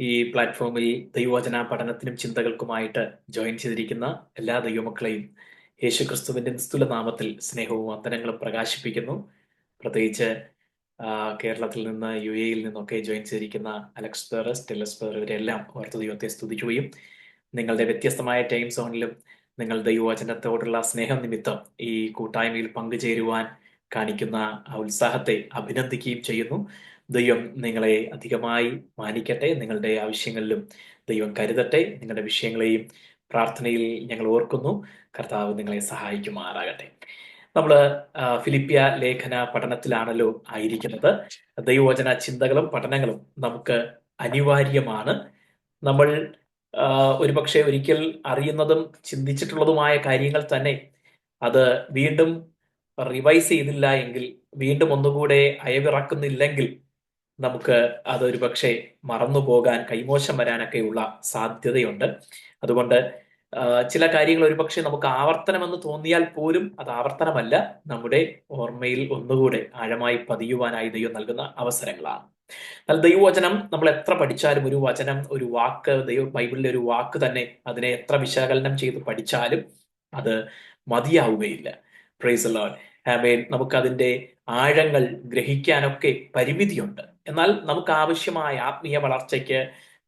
ഈ പ്ലാറ്റ്ഫോമിൽ ദൈവവചന പഠനത്തിനും ചിന്തകൾക്കുമായിട്ട് ജോയിൻ ചെയ്തിരിക്കുന്ന എല്ലാ ദൈവമക്കളെയും യേശുക്രിസ്തുവിന്റെ നിസ്തുല നാമത്തിൽ സ്നേഹവും വന്ദനങ്ങളും പ്രകാശിപ്പിക്കുന്നു. പ്രത്യേകിച്ച് കേരളത്തിൽ നിന്ന് UAE-യിൽ നിന്നൊക്കെ ജോയിൻ ചെയ്തിരിക്കുന്ന അലക്സ് പേറസ്, ടെല്ലസ് പേർ, ഇവരെല്ലാം ഓർത്ത് ദൈവത്തെ സ്തുതിക്കുകയും നിങ്ങളുടെ വ്യത്യസ്തമായ ടൈം സോണിലും നിങ്ങൾ ദൈവവചനത്തോടുള്ള സ്നേഹം നിമിത്തം ഈ കൂട്ടായ്മയിൽ പങ്കുചേരുവാൻ കാണിക്കുന്ന ആ ഉത്സാഹത്തെ അഭിനന്ദിക്കുകയും ചെയ്യുന്നു. ദൈവം നിങ്ങളെ അധികമായി മാനിക്കട്ടെ. നിങ്ങളുടെ ആവശ്യങ്ങളിലും ദൈവം കരുതട്ടെ. നിങ്ങളുടെ വിഷയങ്ങളെയും പ്രാർത്ഥനയിൽ ഞങ്ങൾ ഓർക്കുന്നു. കർത്താവ് നിങ്ങളെ സഹായിക്കുമാറാകട്ടെ. നമ്മള് ഫിലിപ്പിയ ലേഖന പഠനത്തിലാണല്ലോ ആയിരിക്കുന്നത്. ദൈവവചന ചിന്തകളും പഠനങ്ങളും നമുക്ക് അനിവാര്യമാണ്. നമ്മൾ ഒരുപക്ഷെ ഒരിക്കൽ അറിയുന്നതും ചിന്തിച്ചിട്ടുള്ളതുമായ കാര്യങ്ങൾ തന്നെ അത് വീണ്ടും റിവൈസ് ചെയ്തില്ല എങ്കിൽ, വീണ്ടും ഒന്നുകൂടെ അയവിറക്കുന്നില്ലെങ്കിൽ നമുക്ക് അതൊരു പക്ഷേ മറന്നുപോകാൻ, കൈമോശം വരാനൊക്കെയുള്ള സാധ്യതയുണ്ട്. അതുകൊണ്ട് ചില കാര്യങ്ങൾ ഒരുപക്ഷെ നമുക്ക് ആവർത്തനമെന്ന് തോന്നിയാൽ പോലും അത് ആവർത്തനമല്ല, നമ്മുടെ ഓർമ്മയിൽ ഒന്നുകൂടെ ആഴമായി പതിയുവാനായി ദൈവം നൽകുന്ന അവസരങ്ങളാണ്. എന്നാൽ ദൈവവചനം നമ്മൾ എത്ര പഠിച്ചാലും, ഒരു വചനം, ഒരു വാക്ക്, ബൈബിളിലെ ഒരു വാക്ക് തന്നെ അതിനെ എത്ര വിശകലനം ചെയ്ത് പഠിച്ചാലും അത് മതിയാവുകയില്ല. Praise the Lord. ആമേൻ. നമുക്ക് അതിന്റെ ആഴങ്ങൾ ഗ്രഹിക്കാനൊക്കെ പരിമിതിയുണ്ട്. എന്നാൽ നമുക്ക് ആവശ്യമായ ആത്മീയ വളർച്ചയ്ക്ക്,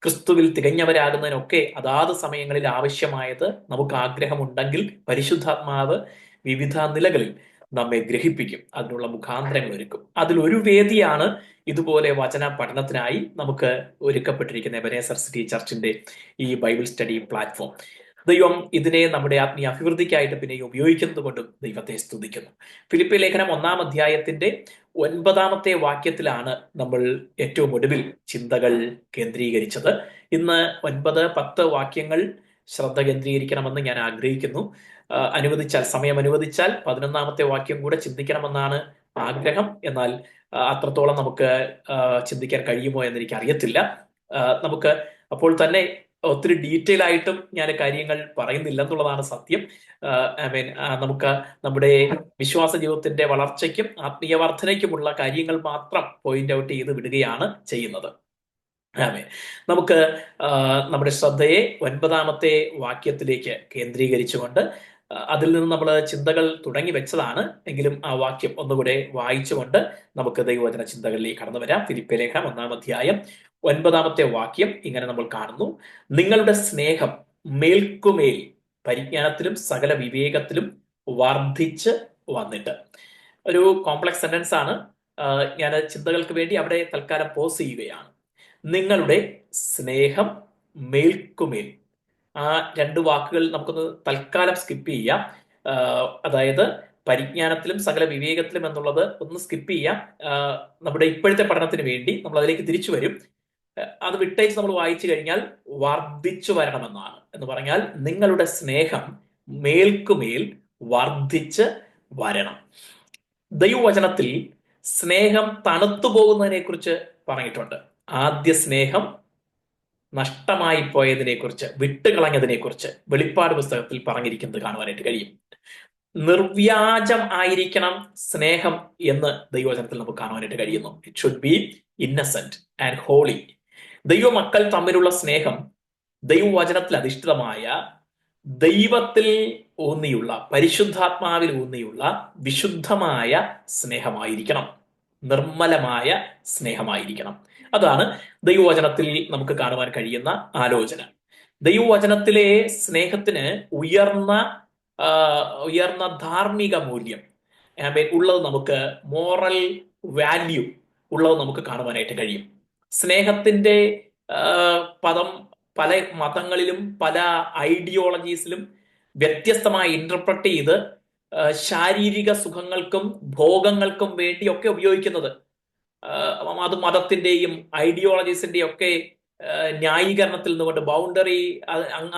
ക്രിസ്തുവിൽ തികഞ്ഞവരാകുന്നതിനൊക്കെ അതാത് സമയങ്ങളിൽ ആവശ്യമായത് നമുക്ക് ആഗ്രഹമുണ്ടെങ്കിൽ പരിശുദ്ധാത്മാവ് വിവിധ നിലകളിൽ നമ്മെ ഗ്രഹിപ്പിക്കും, അതിനുള്ള മുഖാന്തരങ്ങൾ ഒരുക്കും. അതിലൊരു വേദിയാണ് ഇതുപോലെ വചന പഠനത്തിനായി നമുക്ക് ഒരുക്കപ്പെട്ടിരിക്കുന്ന എബനേസർ സിറ്റി ചർച്ചിന്റെ ഈ ബൈബിൾ സ്റ്റഡി പ്ലാറ്റ്ഫോം. ദൈവം ഇതിനെ നമ്മുടെ ആത്മീയ അഭിവൃദ്ധിക്കായിട്ട് പിന്നെയും ഉപയോഗിക്കുന്നത് കൊണ്ടും ദൈവത്തെ സ്തുതിക്കുന്നു. ഫിലിപ്പി ലേഖനം 1-ാം അധ്യായത്തിന്റെ 9-ാമത്തെ വാക്യത്തിലാണ് നമ്മൾ ഏറ്റവും ഒടുവിൽ ചിന്തകൾ കേന്ദ്രീകരിച്ചത്. ഇന്ന് 9, 10 വാക്യങ്ങൾ ശ്രദ്ധ കേന്ദ്രീകരിക്കണമെന്ന് ഞാൻ ആഗ്രഹിക്കുന്നു. സമയം അനുവദിച്ചാൽ 11-ാമത്തെ വാക്യം കൂടെ ചിന്തിക്കണമെന്നാണ് ആഗ്രഹം. എന്നാൽ അത്രത്തോളം നമുക്ക് ചിന്തിക്കാൻ കഴിയുമോ എന്ന് എനിക്ക് അറിയത്തില്ല. നമുക്ക് അപ്പോൾ തന്നെ ഒത്തിരി ഡീറ്റെയിൽ ആയിട്ടും ഞാൻ കാര്യങ്ങൾ പറയുന്നില്ല എന്നുള്ളതാണ് സത്യം. നമുക്ക് നമ്മുടെ വിശ്വാസ ജീവിതത്തിന്റെ വളർച്ചയ്ക്കും ആത്മീയ വർധനയ്ക്കുമുള്ള കാര്യങ്ങൾ മാത്രം പോയിന്റ് ഔട്ട് ചെയ്ത് വിടുകയാണ് ചെയ്യുന്നത്. നമുക്ക് നമ്മുടെ ശ്രദ്ധയെ 9-ാമത്തെ വാക്യത്തിലേക്ക് കേന്ദ്രീകരിച്ചുകൊണ്ട് അതിൽ നിന്ന് നമ്മൾ ചിന്തകൾ തുടങ്ങി വെച്ചതാണ്. എങ്കിലും ആ വാക്യം ഒന്നുകൂടെ വായിച്ചുകൊണ്ട് നമുക്ക് ദൈവവചന ചിന്തകളിലേക്ക് കടന്നു വരാം. ഫിലിപ്പി ലേഖനം 1-ാം അധ്യായം 9-ാമത്തെ വാക്യം ഇങ്ങനെ നമ്മൾ കാണുന്നു: നിങ്ങളുടെ സ്നേഹം മേൽക്കുമേൽ പരിജ്ഞാനത്തിലും സകല വിവേകത്തിലും വർദ്ധിച്ച് വന്നിട്ട്. ഒരു കോംപ്ലക്സ് സെന്റൻസ് ആണ്. ഞാൻ ചിന്തകൾക്ക് വേണ്ടി അവിടെ തൽക്കാലം പോസ് ചെയ്യുകയാണ്. നിങ്ങളുടെ സ്നേഹം മേൽക്കുമേൽ. ആ 2 വാക്കുകൾ നമുക്കൊന്ന് തൽക്കാലം സ്കിപ്പ് ചെയ്യാം. അതായത് പരിജ്ഞാനത്തിലും സകല വിവേകത്തിലും എന്നുള്ളത് ഒന്ന് സ്കിപ്പ് ചെയ്യാം. നമ്മുടെ ഇപ്പോഴത്തെ പഠനത്തിന് വേണ്ടി നമ്മൾ അതിലേക്ക് തിരിച്ചു വരും. അത് വിട്ടേച്ച് നമ്മൾ വായിച്ചു കഴിഞ്ഞാൽ വർദ്ധിച്ചു വരണമെന്നാണ്. എന്ന് പറഞ്ഞാൽ നിങ്ങളുടെ സ്നേഹം മേൽക്കുമേൽ വർദ്ധിച്ച് വരണം. ദൈവവചനത്തിൽ സ്നേഹം തണുത്തു പോകുന്നതിനെ കുറിച്ച് പറഞ്ഞിട്ടുണ്ട്. ആദ്യ സ്നേഹം നഷ്ടമായി പോയതിനെ കുറിച്ച്, വിട്ടുകളഞ്ഞതിനെ കുറിച്ച് വെളിപ്പാട് പുസ്തകത്തിൽ പറഞ്ഞിരിക്കുന്നത് കാണുവാനായിട്ട് കഴിയും. നിർവ്യാജം ആയിരിക്കണം സ്നേഹം എന്ന് ദൈവവചനത്തിൽ നമുക്ക് കാണുവാനായിട്ട് കഴിയുന്നു. It should be innocent and holy. ദൈവമക്കൾ തമ്മിലുള്ള സ്നേഹം ദൈവവചനത്തിൽ അധിഷ്ഠിതമായ, ദൈവത്തിൽ ഊന്നിയുള്ള, പരിശുദ്ധാത്മാവിൽ ഊന്നിയുള്ള വിശുദ്ധമായ സ്നേഹമായിരിക്കണം, നിർമ്മലമായ സ്നേഹമായിരിക്കണം. അതാണ് ദൈവവചനത്തിൽ നമുക്ക് കാണുവാൻ കഴിയുന്ന ആലോചന. ദൈവവചനത്തിലെ സ്നേഹത്തിന് ഉയർന്ന ധാർമ്മിക മൂല്യം ഉള്ളത്, നമുക്ക് മോറൽ വാല്യൂ ഉള്ളത് നമുക്ക് കാണുവാനായിട്ട് കഴിയും. സ്നേഹത്തിന്റെ പദം പല മതങ്ങളിലും പല ഐഡിയോളജീസിലും വ്യത്യസ്തമായി ഇന്റർപ്രറ്റ് ചെയ്ത് ശാരീരിക സുഖങ്ങൾക്കും ഭോഗങ്ങൾക്കും വേണ്ടിയൊക്കെ ഉപയോഗിക്കുന്നത്, അത് മതത്തിന്റെയും ഐഡിയോളജീസിന്റെയും ഒക്കെ ന്യായീകരണത്തിൽ നിന്നുകൊണ്ട്, ബൗണ്ടറി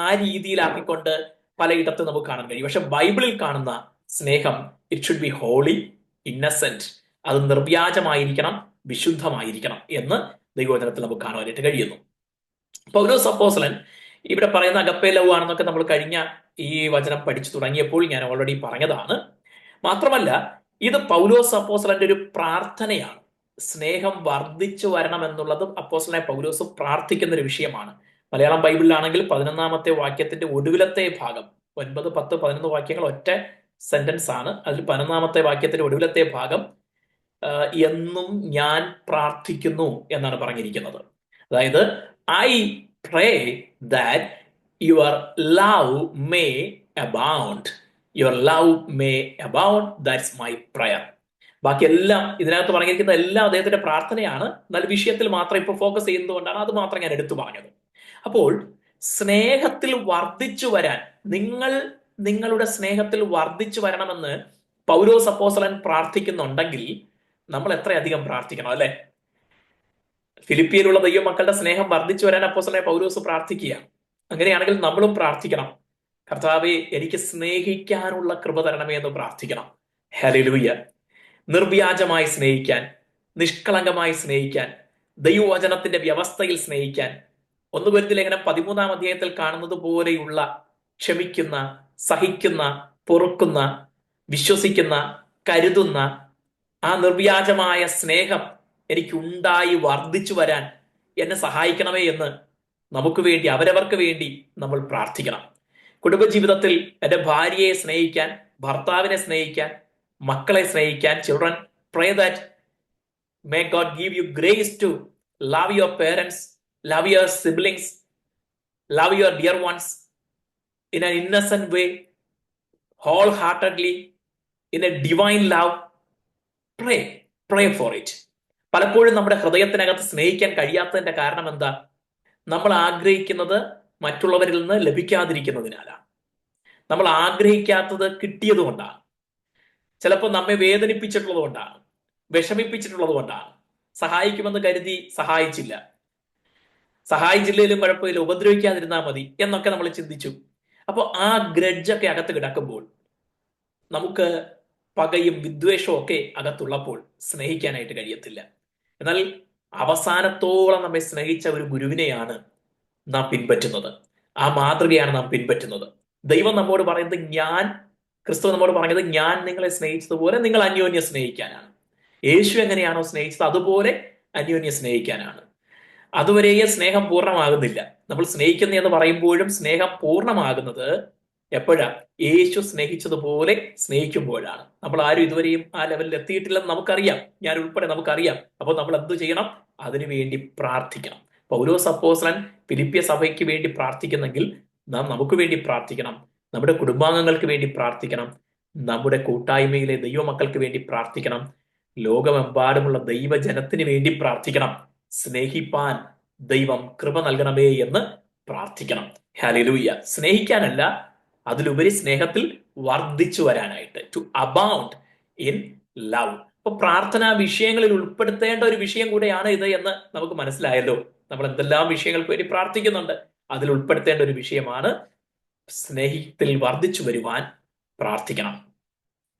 ആ രീതിയിലാക്കിക്കൊണ്ട് പലയിടത്ത് നമുക്ക് കാണാൻ കഴിയും. പക്ഷെ ബൈബിളിൽ കാണുന്ന സ്നേഹം it should be holy, innocent, അത് നിർവ്യാജമായിരിക്കണം, വിശുദ്ധമായിരിക്കണം എന്ന് ദൈവവചനത്തിൽ നമുക്ക് കാണുവാനായിട്ട് കഴിയുന്നു. പൗലോസ് അപ്പോസ്തലൻ ഇവിടെ പറയുന്ന അഗപ്പേ ലവ് ആണെന്നൊക്കെ നമ്മൾ കഴിഞ്ഞ ഈ വചനം പഠിച്ചു തുടങ്ങിയപ്പോൾ ഞാൻ ഓൾറെഡി പറഞ്ഞതാണ്. മാത്രമല്ല ഇത് പൗലോസ് അപ്പോസ്തലന്റെ ഒരു പ്രാർത്ഥനയാണ്. സ്നേഹം വർദ്ധിച്ചു വരണം എന്നുള്ളത് അപ്പോസ്തലനായ പൗലോസ് പ്രാർത്ഥിക്കുന്ന ഒരു വിഷയമാണ്. മലയാളം ബൈബിളിലാണെങ്കിൽ 11-ാമത്തെ വാക്യത്തിന്റെ ഒടുവിലത്തെ ഭാഗം, 9, 10, 11 വാക്യങ്ങൾ ഒറ്റ സെന്റൻസ് ആണ്. അതിൽ 11-ാമത്തെ വാക്യത്തിന്റെ ഒടുവിലത്തെ ഭാഗം എന്നും ഞാൻ പ്രാർത്ഥിക്കുന്നു എന്നാണ് പറഞ്ഞിരിക്കുന്നത്. അതായത് I pray that your love may abound, your love may abound, that's my prayer. ബാക്കിയെല്ലാം ഇതിനകത്ത് പറഞ്ഞിരിക്കുന്ന എല്ലാം അദ്ദേഹത്തിന്റെ പ്രാർത്ഥനയാണ്. എന്നാൽ വിഷയത്തിൽ മാത്രം ഇപ്പൊ ഫോക്കസ് ചെയ്യുന്നതുകൊണ്ടാണ് അത് മാത്രം ഞാൻ എടുത്തു പറഞ്ഞത്. അപ്പോൾ സ്നേഹത്തിൽ വർദ്ധിച്ചു വരാൻ, നിങ്ങളുടെ സ്നേഹത്തിൽ വർദ്ധിച്ചു വരണമെന്ന് പൗലോസ് അപ്പോസ്തലൻ പ്രാർത്ഥിക്കുന്നുണ്ടെങ്കിൽ നമ്മൾ എത്രയധികം പ്രാർത്ഥിക്കണം, അല്ലെ? ഫിലിപ്പിയിലുള്ള ദൈവമക്കളുടെ സ്നേഹം വർദ്ധിച്ചു വരാൻ അപ്പോസ്തലനായ പൗലോസ് പ്രാർത്ഥിക്കുക. അങ്ങനെയാണെങ്കിൽ നമ്മളും പ്രാർത്ഥിക്കണം, കർത്താവെ എനിക്ക് സ്നേഹിക്കാനുള്ള കൃപ തരണമേ എന്ന് പ്രാർത്ഥിക്കണം. ഹല്ലേലൂയ. നിർവ്യാജമായി സ്നേഹിക്കാൻ, നിഷ്കളങ്കമായി സ്നേഹിക്കാൻ, ദൈവവചനത്തിന്റെ വ്യവസ്ഥയിൽ സ്നേഹിക്കാൻ, 1 കൊരിന്ത്യർ ലേഖനം 13-ാം അധ്യായത്തിൽ കാണുന്നത് പോലെയുള്ള ക്ഷമിക്കുന്ന, സഹിക്കുന്ന, പൊറുക്കുന്ന, വിശ്വസിക്കുന്ന, കരുതുന്ന ആ നിർവ്യാജമായ സ്നേഹം എനിക്കുണ്ടായി വർദ്ധിച്ചു വരാൻ എന്നെ സഹായിക്കണമേ എന്ന് നമുക്ക് വേണ്ടി, അവരവർക്ക് വേണ്ടി നമ്മൾ പ്രാർത്ഥിക്കണം. കുടുംബജീവിതത്തിൽ എൻ്റെ ഭാര്യയെ സ്നേഹിക്കാൻ, ഭർത്താവിനെ സ്നേഹിക്കാൻ, മക്കളെ സ്നേഹിക്കാൻ, children, pray that may God give you grace to love your parents, love your siblings, love your dear ones in an innocent way, wholeheartedly, in a divine love. Pray for it. പലപ്പോഴും നമ്മുടെ ഹൃദയത്തിനകത്ത് സ്നേഹിക്കാൻ കഴിയാത്തതിന്റെ കാരണം എന്താ? നമ്മൾ ആഗ്രഹിക്കുന്നത് മറ്റുള്ളവരിൽ നിന്ന് ലഭിക്കാതിരിക്കുന്നതിനാലാണ്. നമ്മൾ ആഗ്രഹിക്കാത്തത് കിട്ടിയത് കൊണ്ടാണ്. ചിലപ്പോൾ നമ്മെ വേദനിപ്പിച്ചിട്ടുള്ളത് കൊണ്ടാണ്, വിഷമിപ്പിച്ചിട്ടുള്ളത് കൊണ്ടാണ്. സഹായിക്കുമെന്ന് കരുതി സഹായിച്ചില്ലേലും കുഴപ്പമില്ല, ഉപദ്രവിക്കാതിരുന്നാൽ മതി എന്നൊക്കെ നമ്മൾ ചിന്തിച്ചു. അപ്പോൾ ആ ഗ്രഡ്ജൊക്കെ അകത്ത് കിടക്കുമ്പോൾ, നമുക്ക് പകയും വിദ്വേഷവും ഒക്കെ അകത്തുള്ളപ്പോൾ സ്നേഹിക്കാനായിട്ട് കഴിയത്തില്ല. എന്നാൽ അവസാനത്തോളം നമ്മെ സ്നേഹിച്ച ഒരു ഗുരുവിനെയാണ് നാം പിൻപറ്റുന്നത്, ആ മാതൃകയാണ് നാം പിൻപറ്റുന്നത്. ദൈവം നമ്മോട് പറയുന്നത്, ക്രിസ്തു നമ്മോട് പറഞ്ഞത്, ഞാൻ നിങ്ങളെ സ്നേഹിച്ചതുപോലെ നിങ്ങൾ അന്യോന്യം സ്നേഹിക്കാനാണ്. യേശു എങ്ങനെയാണോ സ്നേഹിച്ചത് അതുപോലെ അന്യോന്യം സ്നേഹിക്കാനാണ്. അതുവരെയേ സ്നേഹം പൂർണ്ണമാകുന്നില്ല. നമ്മൾ സ്നേഹിക്കുന്ന എന്ന് പറയുമ്പോഴും സ്നേഹം പൂർണ്ണമാകുന്നത് എപ്പോഴാ? യേശു സ്നേഹിച്ചതുപോലെ സ്നേഹിക്കുമ്പോഴാണ്. നമ്മൾ ആരും ഇതുവരെയും ആ ലെവലിൽ എത്തിയിട്ടില്ലെന്ന് നമുക്കറിയാം, ഞാൻ ഉൾപ്പെടെ നമുക്കറിയാം. അപ്പോൾ നമ്മൾ എന്ത് ചെയ്യണം? അതിനു വേണ്ടി പ്രാർത്ഥിക്കണം. പൗലോസ് അപ്പോസ്തലൻ ഫിലിപ്പിയ സഭയ്ക്ക് വേണ്ടി പ്രാർത്ഥിക്കുന്നെങ്കിൽ നാം നമുക്ക് വേണ്ടി പ്രാർത്ഥിക്കണം, നമ്മുടെ കുടുംബാംഗങ്ങൾക്ക് വേണ്ടി പ്രാർത്ഥിക്കണം, നമ്മുടെ കൂട്ടായ്മയിലെ ദൈവമക്കൾക്ക് വേണ്ടി പ്രാർത്ഥിക്കണം, ലോകമെമ്പാടുമുള്ള ദൈവജനത്തിന് വേണ്ടി പ്രാർത്ഥിക്കണം. സ്നേഹിപ്പാൻ ദൈവം കൃപ നൽകണമേ എന്ന് പ്രാർത്ഥിക്കണം. ഹല്ലേലൂയ. സ്നേഹിക്കാനല്ല, അതിലുപരി സ്നേഹത്തിൽ വർദ്ധിച്ചു വരാനായിട്ട്, ടു അബൗണ്ട് ഇൻ ലവ്. അപ്പൊ പ്രാർത്ഥനാ വിഷയങ്ങളിൽ ഉൾപ്പെടുത്തേണ്ട ഒരു വിഷയം കൂടെയാണ് ഇത് എന്ന് നമുക്ക് മനസ്സിലായല്ലോ. നമ്മൾ എന്തെല്ലാം വിഷയങ്ങൾക്ക് വേണ്ടി പ്രാർത്ഥിക്കുന്നുണ്ട്, അതിൽ ഉൾപ്പെടുത്തേണ്ട ഒരു വിഷയമാണ് സ്നേഹത്തിൽ വർദ്ധിച്ചു വരുവാൻ പ്രാർത്ഥിക്കണം.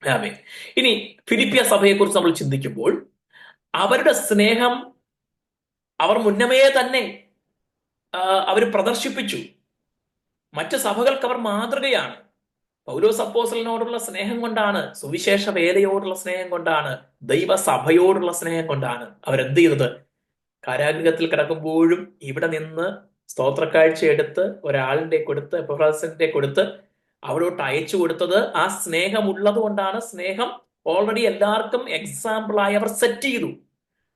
ആമേൻ. ഇനി ഫിലിപ്പിയ സഭയെക്കുറിച്ച് നമ്മൾ ചിന്തിക്കുമ്പോൾ, അവരുടെ സ്നേഹം അവർ മുന്നമേ തന്നെ അവർ പ്രദർശിപ്പിച്ചു. മറ്റ് സഭകൾക്ക് അവർ മാതൃകയാണ്. പൗലോസ് അപ്പോസ്തലനോടുള്ള സ്നേഹം കൊണ്ടാണ്, സുവിശേഷ വേലയോടുള്ള സ്നേഹം കൊണ്ടാണ്, ദൈവസഭയോടുള്ള സ്നേഹം കൊണ്ടാണ് അവരെന്ത് ചെയ്തത്? കാരാഗൃഹത്തിൽ കിടക്കുമ്പോഴും ഇവിടെ നിന്ന് സ്തോത്രക്കാഴ്ച എടുത്ത് ഒരാളിന്റെ കൊടുത്ത്, എപ്പഫ്രാസിന്റെ കൊടുത്ത് അവിടോട്ട് അയച്ചു കൊടുത്തത് ആ സ്നേഹമുള്ളത് കൊണ്ടാണ്. സ്നേഹം ഓൾറെഡി എല്ലാവർക്കും എക്സാമ്പിളായി അവർ സെറ്റ് ചെയ്തു.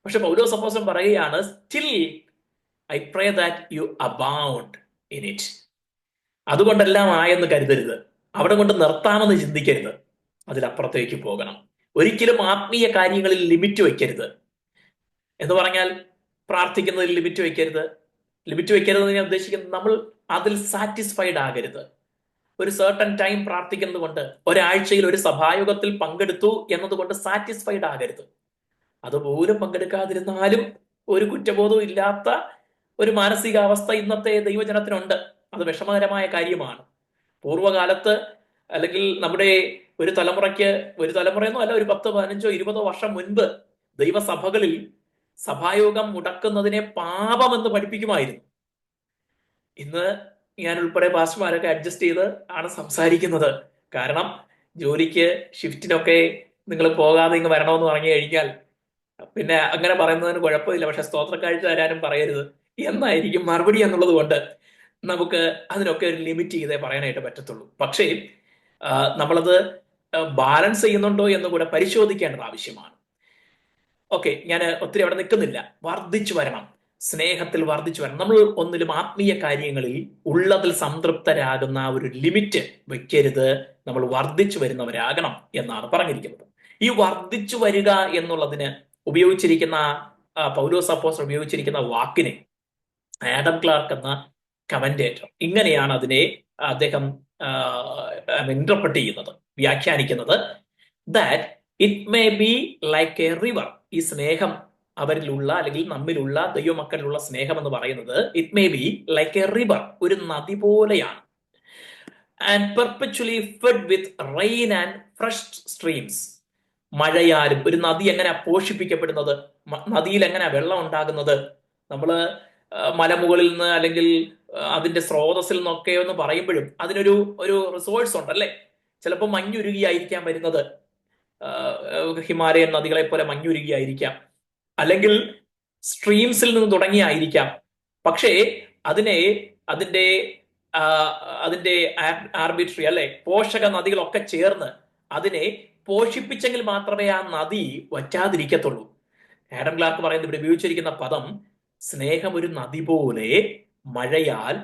പക്ഷെ പൗലോസ് അപ്പോസ്തലൻ പറയുകയാണ്, still I pray that you abound in it. അതുകൊണ്ടെല്ലാം ആയെന്ന് കരുതരുത്, അവിടെ കൊണ്ട് നിർത്താമെന്ന് ചിന്തിക്കരുത്, അതിലപ്പുറത്തേക്ക് പോകണം. ഒരിക്കലും ആത്മീയ കാര്യങ്ങളിൽ ലിമിറ്റ് വെക്കരുത്. എന്ന് പറഞ്ഞാൽ പ്രാർത്ഥിക്കുന്നതിൽ ലിമിറ്റ് വെക്കരുത്. ലിമിറ്റ് വെക്കരുത് ഞാൻ ഉദ്ദേശിക്കുന്നത്, നമ്മൾ അതിൽ സാറ്റിസ്ഫൈഡ് ആകരുത്. ഒരു സർട്ടൻ ടൈം പ്രാർത്ഥിക്കുന്നത് കൊണ്ട്, ഒരാഴ്ചയിൽ ഒരു സഭായോഗത്തിൽ പങ്കെടുത്തു എന്നതുകൊണ്ട് സാറ്റിസ്ഫൈഡ് ആകരുത്. അതുപോലും പങ്കെടുക്കാതിരുന്നാലും ഒരു കുറ്റബോധവും ഇല്ലാത്ത ഒരു മാനസികാവസ്ഥ ഇന്നത്തെ ദൈവജനത്തിനുണ്ട്. അത് വിഷമകരമായ കാര്യമാണ്. പൂർവ്വകാലത്ത് അല്ലെങ്കിൽ നമ്മുടെ ഒരു തലമുറയെന്നോ അല്ല, ഒരു 10, 15, 20 വർഷം മുൻപ് ദൈവസഭകളിൽ സഭായോഗം മുടക്കുന്നതിനെ പാപമെന്ന് പഠിപ്പിക്കുമായിരുന്നു. ഇന്ന് ഞാൻ ഉൾപ്പെടെ പാസ്റ്റർമാരൊക്കെ അഡ്ജസ്റ്റ് ചെയ്ത് ആണ് സംസാരിക്കുന്നത്. കാരണം ജോലിക്ക് ഷിഫ്റ്റിനൊക്കെ നിങ്ങൾ പോകാതെ ഇങ്ങ് വരണമെന്ന് പറഞ്ഞു കഴിഞ്ഞാൽ പിന്നെ അങ്ങനെ പറയുന്നതിന് കുഴപ്പമില്ല, പക്ഷെ സ്തോത്രക്കാഴ്ച തരാനും പറയരുത് എന്നായിരിക്കും മറുപടി എന്നുള്ളത് കൊണ്ട് നമുക്ക് അതിനൊക്കെ ഒരു ലിമിറ്റ് ചെയ്തേ പറയാനായിട്ട് പറ്റത്തുള്ളൂ. പക്ഷേ നമ്മളത് ബാലൻസ് ചെയ്യുന്നുണ്ടോ എന്ന് കൂടെ പരിശോധിക്കേണ്ടത് ആവശ്യമാണ്. ഓക്കെ, ഞാൻ ഒത്തിരി അവിടെ നിൽക്കുന്നില്ല. വർദ്ധിച്ചു വരണം, സ്നേഹത്തിൽ വർദ്ധിച്ചു വരണം. നമ്മൾ ഒന്നിലും ആത്മീയ കാര്യങ്ങളിൽ ഉള്ളതിൽ സംതൃപ്തരാകുന്ന ഒരു ലിമിറ്റ് വെക്കരുത്. നമ്മൾ വർദ്ധിച്ചു വരുന്നവരാകണം എന്നാണ് പറഞ്ഞിരിക്കുന്നത്. ഈ വർദ്ധിച്ചു വരിക എന്നുള്ളതിന് ഉപയോഗിച്ചിരിക്കുന്ന പൗലോസ് അപ്പോസ്തലൻ ഉപയോഗിച്ചിരിക്കുന്ന വാക്കിനെ ആഡം ക്ലാർക്ക് എന്ന കമന്റേറ്റർ ഇങ്ങനെയാണ് അതിനെ അദ്ദേഹം ഇന്റർപ്രറ്റ് ചെയ്യുന്നത്, വ്യാഖ്യാനിക്കുന്നത്. That it may be like a river. ഈ സ്നേഹം അവരിലുള്ള അല്ലെങ്കിൽ നമ്മിലുള്ള ദൈവമക്കളിലുള്ള സ്നേഹം എന്ന് പറയുന്നത് it may be like a river, ഒരു നദി പോലെയാണ്. And perpetually fed with rain and fresh streams. മഴയാലും ഒരു നദി എങ്ങനെയാ പോഷിപ്പിക്കപ്പെടുന്നത്, നദിയിൽ എങ്ങനെയാ വെള്ളം ഉണ്ടാകുന്നത്? നമ്മള് മലമുകളിൽ നിന്ന് അല്ലെങ്കിൽ അതിന്റെ സ്രോതസ്സിൽ നിന്നൊക്കെ എന്ന് പറയുമ്പോഴും അതിനൊരു ഒരു റിസോഴ്സ് ഉണ്ടല്ലേ. ചിലപ്പോൾ മഞ്ഞുരുകിയായിരിക്കാം വരുന്നത്, ഹിമാലയൻ നദികളെ പോലെ മഞ്ഞുരുകിയായിരിക്കാം, അല്ലെങ്കിൽ സ്ട്രീംസിൽ നിന്ന് തുടങ്ങിയായിരിക്കാം. പക്ഷേ അതിനെ അതിന്റെ അതിന്റെ ആർബിട്രറി അല്ലെ പോഷക നദികളൊക്കെ ചേർന്ന് അതിനെ പോഷിപ്പിച്ചെങ്കിൽ മാത്രമേ ആ നദി വറ്റാതിരിക്കത്തുള്ളൂ. ആഡം ക്ലാർക്ക് പറയുന്നത് ഇവിടെ ഉപയോഗിച്ചിരിക്കുന്ന പദം സ്നേഹം ഒരു നദി പോലെ മഴയാൽ,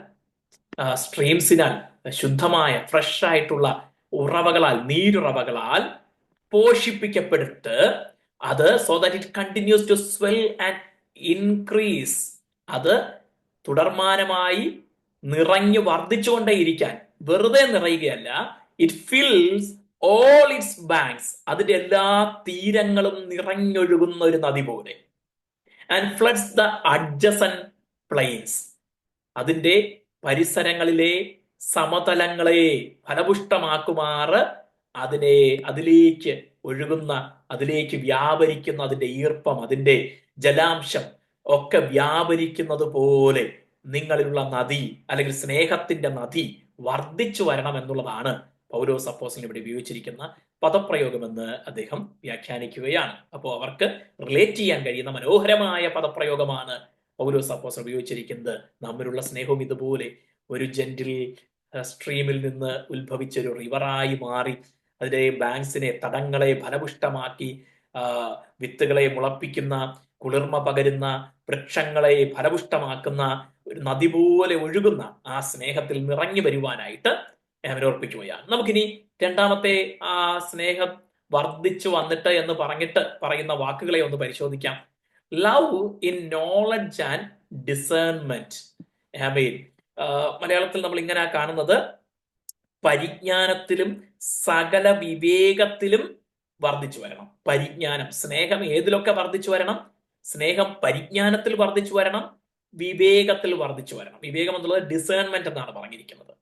സ്ട്രീംസിനാൽ, ശുദ്ധമായ ഫ്രഷ് ആയിട്ടുള്ള ഉറവകളാൽ, നീരുറവകളാൽ പോഷിപ്പിക്കപ്പെട്ട് അത് so that it continues to swell and increase, അത് തുടർമാനമായി നിറഞ്ഞു വർദ്ധിച്ചുകൊണ്ടേയിരിക്കാൻ, വെറുതെ നിറയുകയല്ല, it fills all its banks, അതിന്റെ എല്ലാ തീരങ്ങളും നിറഞ്ഞൊഴുകുന്ന ഒരു നദി പോലെ. And floods the adjacent plains, അതിന്റെ പരിസരങ്ങളിലെ സമതലങ്ങളെ ഫലപുഷ്ടമാക്കുമാറ് അതിലേക്ക് ഒഴുകുന്ന, അതിലേക്ക് വ്യാപരിക്കുന്ന അതിന്റെ ഈർപ്പം, അതിന്റെ ജലാംശം ഒക്കെ വ്യാപരിക്കുന്നത് പോലെ നിങ്ങളിലുള്ള നദി അല്ലെങ്കിൽ സ്നേഹത്തിന്റെ നദി വർദ്ധിച്ചു വരണം എന്നുള്ളതാണ് പൗലോസ് അപ്പോസ്തലൻ ഇവിടെ ഉപയോഗിച്ചിരിക്കുന്ന പദപ്രയോഗമെന്ന് അദ്ദേഹം വ്യാഖ്യാനിക്കുകയാണ്. അപ്പോൾ അവർക്ക് റിലേറ്റ് ചെയ്യാൻ കഴിയുന്ന മനോഹരമായ പദപ്രയോഗമാണ് പൗലോസ് അപ്പോസ്തലൻ ഉപയോഗിച്ചിരിക്കുന്നത്. നമ്മിലുള്ള സ്നേഹവും ഇതുപോലെ ഒരു ജെന്റിൽ സ്ട്രീമിൽ നിന്ന് ഉത്ഭവിച്ച ഒരു റിവറായി മാറി അതിന്റെ ബാങ്ക്സിനെ, തടങ്ങളെ ഫലപുഷ്ടമാക്കി, വിത്തുകളെ മുളപ്പിക്കുന്ന, കുളിർമ പകരുന്ന, വൃക്ഷങ്ങളെ ഫലപുഷ്ടമാക്കുന്ന ഒരു നദി പോലെ ഒഴുകുന്ന ആ സ്നേഹത്തിൽ നിറഞ്ഞു വരുവാനായിട്ട് അവരോർപ്പിക്കുകയാണ്. നമുക്കിനി രണ്ടാമത്തെ ആ സ്നേഹം വർദ്ധിച്ചു വന്നിട്ട് എന്ന് പറയുന്ന വാക്കുകളെ ഒന്ന് പരിശോധിക്കാം. Love in knowledge and discernment. മലയാളത്തിൽ നമ്മൾ ഇങ്ങനെ കാണുന്നത് പരിജ്ഞാനത്തിലും സകല വിവേകത്തിലും വർദ്ധിച്ചു വരണം. പരിജ്ഞാനം, സ്നേഹം ഏതിലൊക്കെ വർദ്ധിച്ചു വരണം? സ്നേഹം പരിജ്ഞാനത്തിൽ വർദ്ധിച്ചു വരണം, വിവേകത്തിൽ വർദ്ധിച്ചു വരണം. വിവേകം എന്നുള്ളത് ഡിസേൺമെന്റ് എന്നാണ് പറഞ്ഞിരിക്കുന്നത്.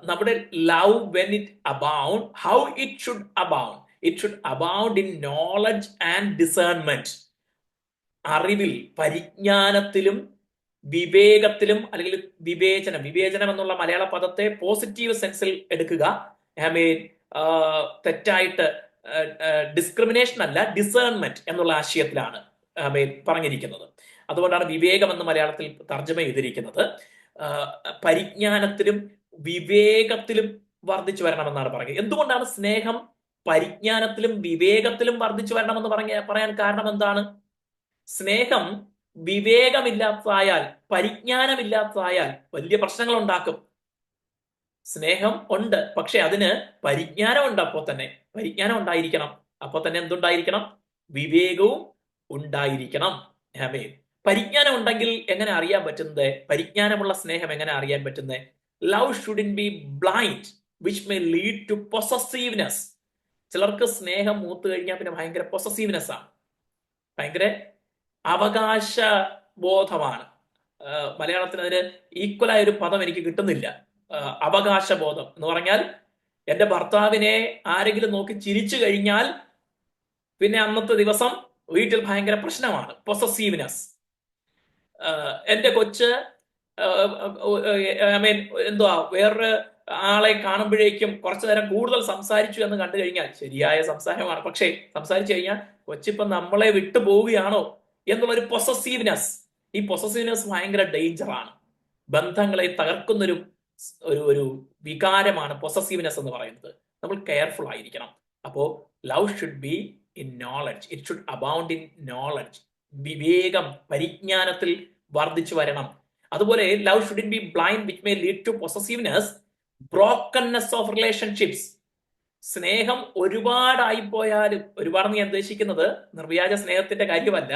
നമ്മുടെ love when it abound, how it should abound, it should abound in knowledge and discernment. അറിവിൽ, പരിജ്ഞാനത്തിലും വിവേകത്തിലും, അല്ലെങ്കിൽ വിവേചനം എന്നുള്ള മലയാള പദത്തെ പോസിറ്റീവ് സെൻസിൽ എടുക്കുക. തെറ്റായിട്ട് ഡിസ്ക്രിമിനേഷൻ അല്ല, ഡിസേൺമെന്റ് എന്നുള്ള ആശയത്തിലാണ് പറഞ്ഞിരിക്കുന്നത്. അതുകൊണ്ടാണ് വിവേകം എന്ന് മലയാളത്തിൽ തർജ്ജമ ചെയ്തിരിക്കുന്നത്. പരിജ്ഞാനത്തിലും വിവേകത്തിലും വർദ്ധിച്ചു വരണമെന്നാണ് പറയുന്നത്. എന്തുകൊണ്ടാണ് സ്നേഹം പരിജ്ഞാനത്തിലും വിവേകത്തിലും വർദ്ധിച്ചു വരണമെന്ന് പറയാൻ കാരണം എന്താണ്? സ്നേഹം വിവേകമില്ലാത്തതായാൽ, പരിജ്ഞാനമില്ലാത്തതായാൽ വലിയ പ്രശ്നങ്ങൾ ഉണ്ടാക്കും. സ്നേഹം ഉണ്ട്, പക്ഷെ അതിന് പരിജ്ഞാനം ഉണ്ട്. പരിജ്ഞാനം ഉണ്ടായിരിക്കണം. അപ്പോൾ തന്നെ എന്തുണ്ടായിരിക്കണം? വിവേകവും ഉണ്ടായിരിക്കണം. പരിജ്ഞാനം ഉണ്ടെങ്കിൽ എങ്ങനെ അറിയാൻ പറ്റുന്നത്? പരിജ്ഞാനമുള്ള സ്നേഹം എങ്ങനെ അറിയാൻ പറ്റുന്നത്? Love shouldn't be blind which may lead to possessiveness. ചിലർക്ക് സ്നേഹം മൂത്ത് കഴിഞ്ഞാൽ പിന്നെ ഭയങ്കര പൊസസീവ്നെസ് ആണ്, ഭയങ്കര അവകാശ ബോധമാണ്. മലയാളത്തിൽ അതിന് ഈക്വലായ ഒരു പദം എനിക്ക് കിട്ടുന്നില്ല. അവകാശബോധം എന്ന് പറഞ്ഞാൽ എന്റെ ഭർത്താവിനെ ആരെങ്കിലും നോക്കി ചിരിച്ചു കഴിഞ്ഞാൽ പിന്നെ അന്നത്തെ ദിവസം വീട്ടിൽ ഭയങ്കര പ്രശ്നമാണ്, പൊസസീവ്നെസ്. എന്റെ കൊച്ച് എന്തുവാ വേറൊരു ആളെ കാണുമ്പോഴേക്കും കുറച്ചു നേരം കൂടുതൽ സംസാരിച്ചു എന്ന് കണ്ടു കഴിഞ്ഞാൽ, ശരിയായ സംസാരമാണ്, പക്ഷേ സംസാരിച്ചു കഴിഞ്ഞാൽ കൊച്ചിപ്പം നമ്മളെ വിട്ടു പോവുകയാണോ എന്നുള്ളൊരു പൊസസീവ്നെസ്. ഈ പൊസസീവ്നെസ് ഭയങ്കര ഡേഞ്ചറാണ്. ബന്ധങ്ങളെ തകർക്കുന്നൊരു ഒരു ഒരു വികാരമാണ് പൊസസീവ്നെസ് എന്ന് പറയുന്നത്. നമ്മൾ കെയർഫുൾ ആയിരിക്കണം. അപ്പോ love should be in knowledge, it should abound in knowledge. വിവേകം, പരിജ്ഞാനത്തിൽ വർദ്ധിച്ചു വരണം. അതുപോലെ love should be blind which may lead to possessiveness, brokenness of relationships. സ്നേഹം ഒരുപാടായി പോയാലും, ഒരുപാടെന്ന് ഞാൻ ഉദ്ദേശിക്കുന്നത് നിർവ്യാജ സ്നേഹത്തിന്റെ കാര്യമല്ല,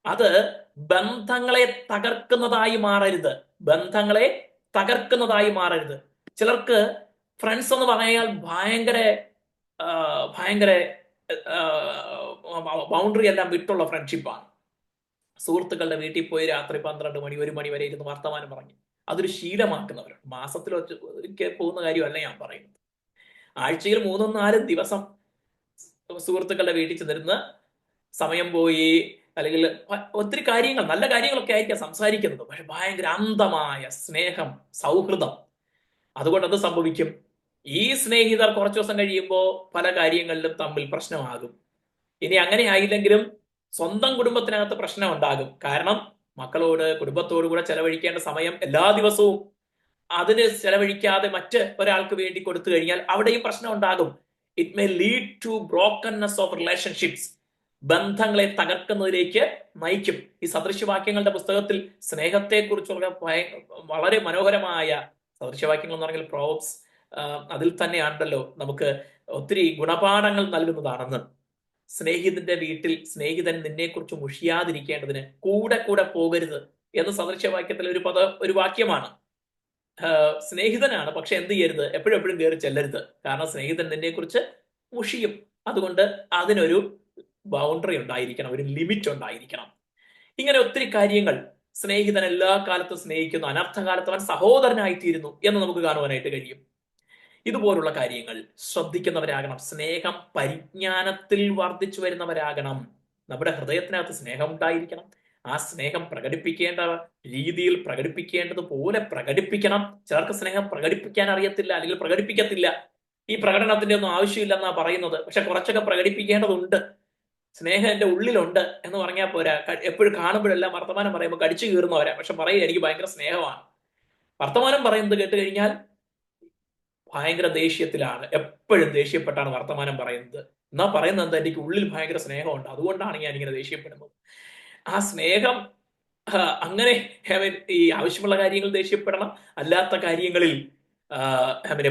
അത് ബന്ധങ്ങളെ തകർക്കുന്നതായി മാറരുത്. ബന്ധങ്ങളെ തകർക്കുന്നതായി മാറരുത്. ചിലർക്ക് ഫ്രണ്ട്സ് എന്ന് പറഞ്ഞാൽ ഭയങ്കര ഭയങ്കര ബൗണ്ടറി എല്ലാം വിട്ടുള്ള ഫ്രണ്ട്ഷിപ്പാണ്. സുഹൃത്തുക്കളുടെ വീട്ടിൽ പോയി രാത്രി 12 മണി 1 മണി വരെ ഇരുന്ന് വർത്തമാനം പറഞ്ഞു അതൊരു ശീലമാക്കുന്നവരുണ്ട്. മാസത്തിൽ ഒരിക്കൽ പോകുന്ന കാര്യമല്ല ഞാൻ പറയുന്നത്. ആഴ്ചയിൽ 3-4 ദിവസം സുഹൃത്തുക്കളുടെ വീട്ടിൽ ചെന്നിരുന്ന് സമയം പോയി, അല്ലെങ്കിൽ ഒത്തിരി കാര്യങ്ങൾ, നല്ല കാര്യങ്ങളൊക്കെ ആയിരിക്കാം സംസാരിക്കുന്നത്, പക്ഷെ ഭയങ്കര അന്ധമായ സ്നേഹം, സൗഹൃദം. അതുകൊണ്ട് എന്ത് സംഭവിക്കും? ഈ സ്നേഹിതർ കുറച്ചു ദിവസം കഴിയുമ്പോൾ പല കാര്യങ്ങളിലും തമ്മിൽ പ്രശ്നമാകും. ഇനി അങ്ങനെ ആയില്ലെങ്കിലും സ്വന്തം കുടുംബത്തിനകത്ത് പ്രശ്നം ഉണ്ടാകും. കാരണം മക്കളോട്, കുടുംബത്തോടു കൂടെ ചെലവഴിക്കേണ്ട സമയം എല്ലാ ദിവസവും അതിന് ചെലവഴിക്കാതെ മറ്റ് ഒരാൾക്ക് വേണ്ടി കൊടുത്തു കഴിഞ്ഞാൽ അവിടെയും പ്രശ്നം ഉണ്ടാകും. It may lead to brokenness of relationships. ബന്ധങ്ങളെ തകർക്കുന്നതിലേക്ക് നയിക്കും. ഈ സദൃശവാക്യങ്ങളുടെ പുസ്തകത്തിൽ സ്നേഹത്തെക്കുറിച്ചുള്ള വളരെ മനോഹരമായ സദൃശവാക്യങ്ങൾ എന്ന് പറഞ്ഞാൽ പ്രോബ്സ്, അതിൽ തന്നെയാണല്ലോ നമുക്ക് ഒത്തിരി ഗുണപാഠങ്ങൾ നൽകുന്നതാണെന്ന്. സ്നേഹിതന്റെ വീട്ടിൽ സ്നേഹിതൻ നിന്നെക്കുറിച്ച് മുഷിയാതിരിക്കേണ്ടതിന് കൂടെ കൂടെ പോകരുത് എന്ന് സദൃശവാക്യത്തിൽ ഒരു വാക്യമാണ്. സ്നേഹിതനാണ്, പക്ഷെ എന്ത് ചെയ്യരുത്? എപ്പോഴും കയറി ചെല്ലരുത്. കാരണം സ്നേഹിതൻ നിന്നെക്കുറിച്ച് മുഷിയും. അതുകൊണ്ട് അതിനൊരു ബൗണ്ടറി ഉണ്ടായിരിക്കണം, ഒരു ലിമിറ്റ് ഉണ്ടായിരിക്കണം. ഇങ്ങനെ ഒത്തിരി കാര്യങ്ങൾ. സ്നേഹിതൻ എല്ലാ കാലത്തും സ്നേഹിക്കുന്നു, അനർത്ഥകാലത്ത് അവൻ സഹോദരനായിത്തീരുന്നു എന്ന് നമുക്ക് കാണുവാനായിട്ട് കഴിയും. ഇതുപോലുള്ള കാര്യങ്ങൾ ശ്രദ്ധിക്കുന്നവരാകണം. സ്നേഹം പരിജ്ഞാനത്തിൽ വർദ്ധിച്ചു വരുന്നവരാകണം. നമ്മുടെ ഹൃദയത്തിനകത്ത് സ്നേഹം ഉണ്ടായിരിക്കണം. ആ സ്നേഹം പ്രകടിപ്പിക്കേണ്ട രീതിയിൽ പ്രകടിപ്പിക്കേണ്ടതുപോലെ പ്രകടിപ്പിക്കണം. ചിലർക്ക് സ്നേഹം പ്രകടിപ്പിക്കാൻ അറിയത്തില്ല, അല്ലെങ്കിൽ പ്രകടിപ്പിക്കത്തില്ല. ഈ പ്രകടനത്തിന്റെ ഒന്നും ആവശ്യമില്ലെന്നാ പറയുന്നത്. പക്ഷെ കുറച്ചൊക്കെ പ്രകടിപ്പിക്കേണ്ടതുണ്ട്. സ്നേഹം എന്റെ ഉള്ളിലുണ്ട് എന്ന് പറഞ്ഞാൽ പോരാ. എപ്പോഴും കാണുമ്പോഴെല്ലാം വർത്തമാനം പറയുമ്പോൾ കടിച്ചു കീറുന്നവരാ, പക്ഷെ പറയുക എനിക്ക് ഭയങ്കര സ്നേഹമാണ്. വർത്തമാനം പറയുന്നത് കേട്ട് കഴിഞ്ഞാൽ ഭയങ്കര ദേഷ്യത്തിലാണ്, എപ്പോഴും ദേഷ്യപ്പെട്ടാണ് വർത്തമാനം പറയുന്നത്. എന്നാ പറയുന്നത് എന്താ? എനിക്ക് ഉള്ളിൽ ഭയങ്കര സ്നേഹമുണ്ട്, അതുകൊണ്ടാണ് ഞാൻ ഇങ്ങനെ ദേഷ്യപ്പെടുന്നത്. ആ സ്നേഹം അങ്ങനെ ഈ ആവശ്യമുള്ള കാര്യങ്ങൾ ദേഷ്യപ്പെടണം, അല്ലാത്ത കാര്യങ്ങളിൽ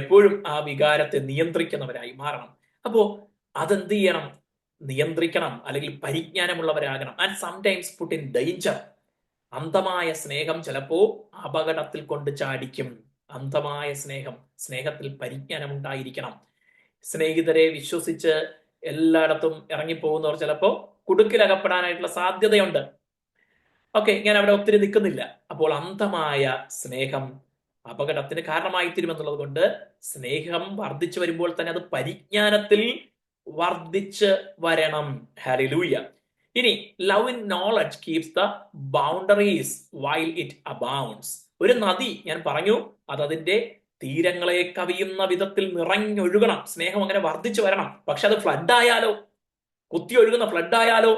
എപ്പോഴും ആ വികാരത്തെ നിയന്ത്രിക്കുന്നവരായി മാറണം. അപ്പോ അതെന്ത് ചെയ്യണം? നിയന്ത്രിക്കണം, അല്ലെങ്കിൽ പരിജ്ഞാനമുള്ളവരാകണം. And sometimes put in danger. അന്ധമായ സ്നേഹം ചിലപ്പോ അപകടത്തിൽ കൊണ്ട് ചാടിക്കും. അന്ധമായ സ്നേഹം, സ്നേഹത്തിൽ പരിജ്ഞാനം ഉണ്ടായിരിക്കണം. സ്നേഹിതരെ വിശ്വസിച്ച് എല്ലായിടത്തും ഇറങ്ങിപ്പോകുന്നവർ ചിലപ്പോ കുടുക്കിലകപ്പെടാനായിട്ടുള്ള സാധ്യതയുണ്ട്. ഓക്കെ, ഞാൻ അവിടെ ഒത്തിരി നിൽക്കുന്നില്ല. അപ്പോൾ അന്ധമായ സ്നേഹം അപകടത്തിന് കാരണമായി തീരുമെന്നുള്ളത് കൊണ്ട് സ്നേഹം വർദ്ധിച്ചു വരുമ്പോൾ തന്നെ അത് പരിജ്ഞാനത്തിൽ വർദ്ധിച്ച് വരണം. ഹല്ലേലൂയ. ഇനി love in knowledge keeps the boundaries while it abounds. ഒരു നദി ഞാൻ പറഞ്ഞു, അത് അതിന്റെ തീരങ്ങളെ കവിയുന്ന വിധത്തിൽ നിറഞ്ഞൊഴുകണം. സ്നേഹം അങ്ങനെ വർദ്ധിച്ചു വരണം. പക്ഷെ അത് ഫ്ലഡ് ആയാലോ, കുത്തി ഒഴുകുന്ന ഫ്ലഡ് ആയാലോ,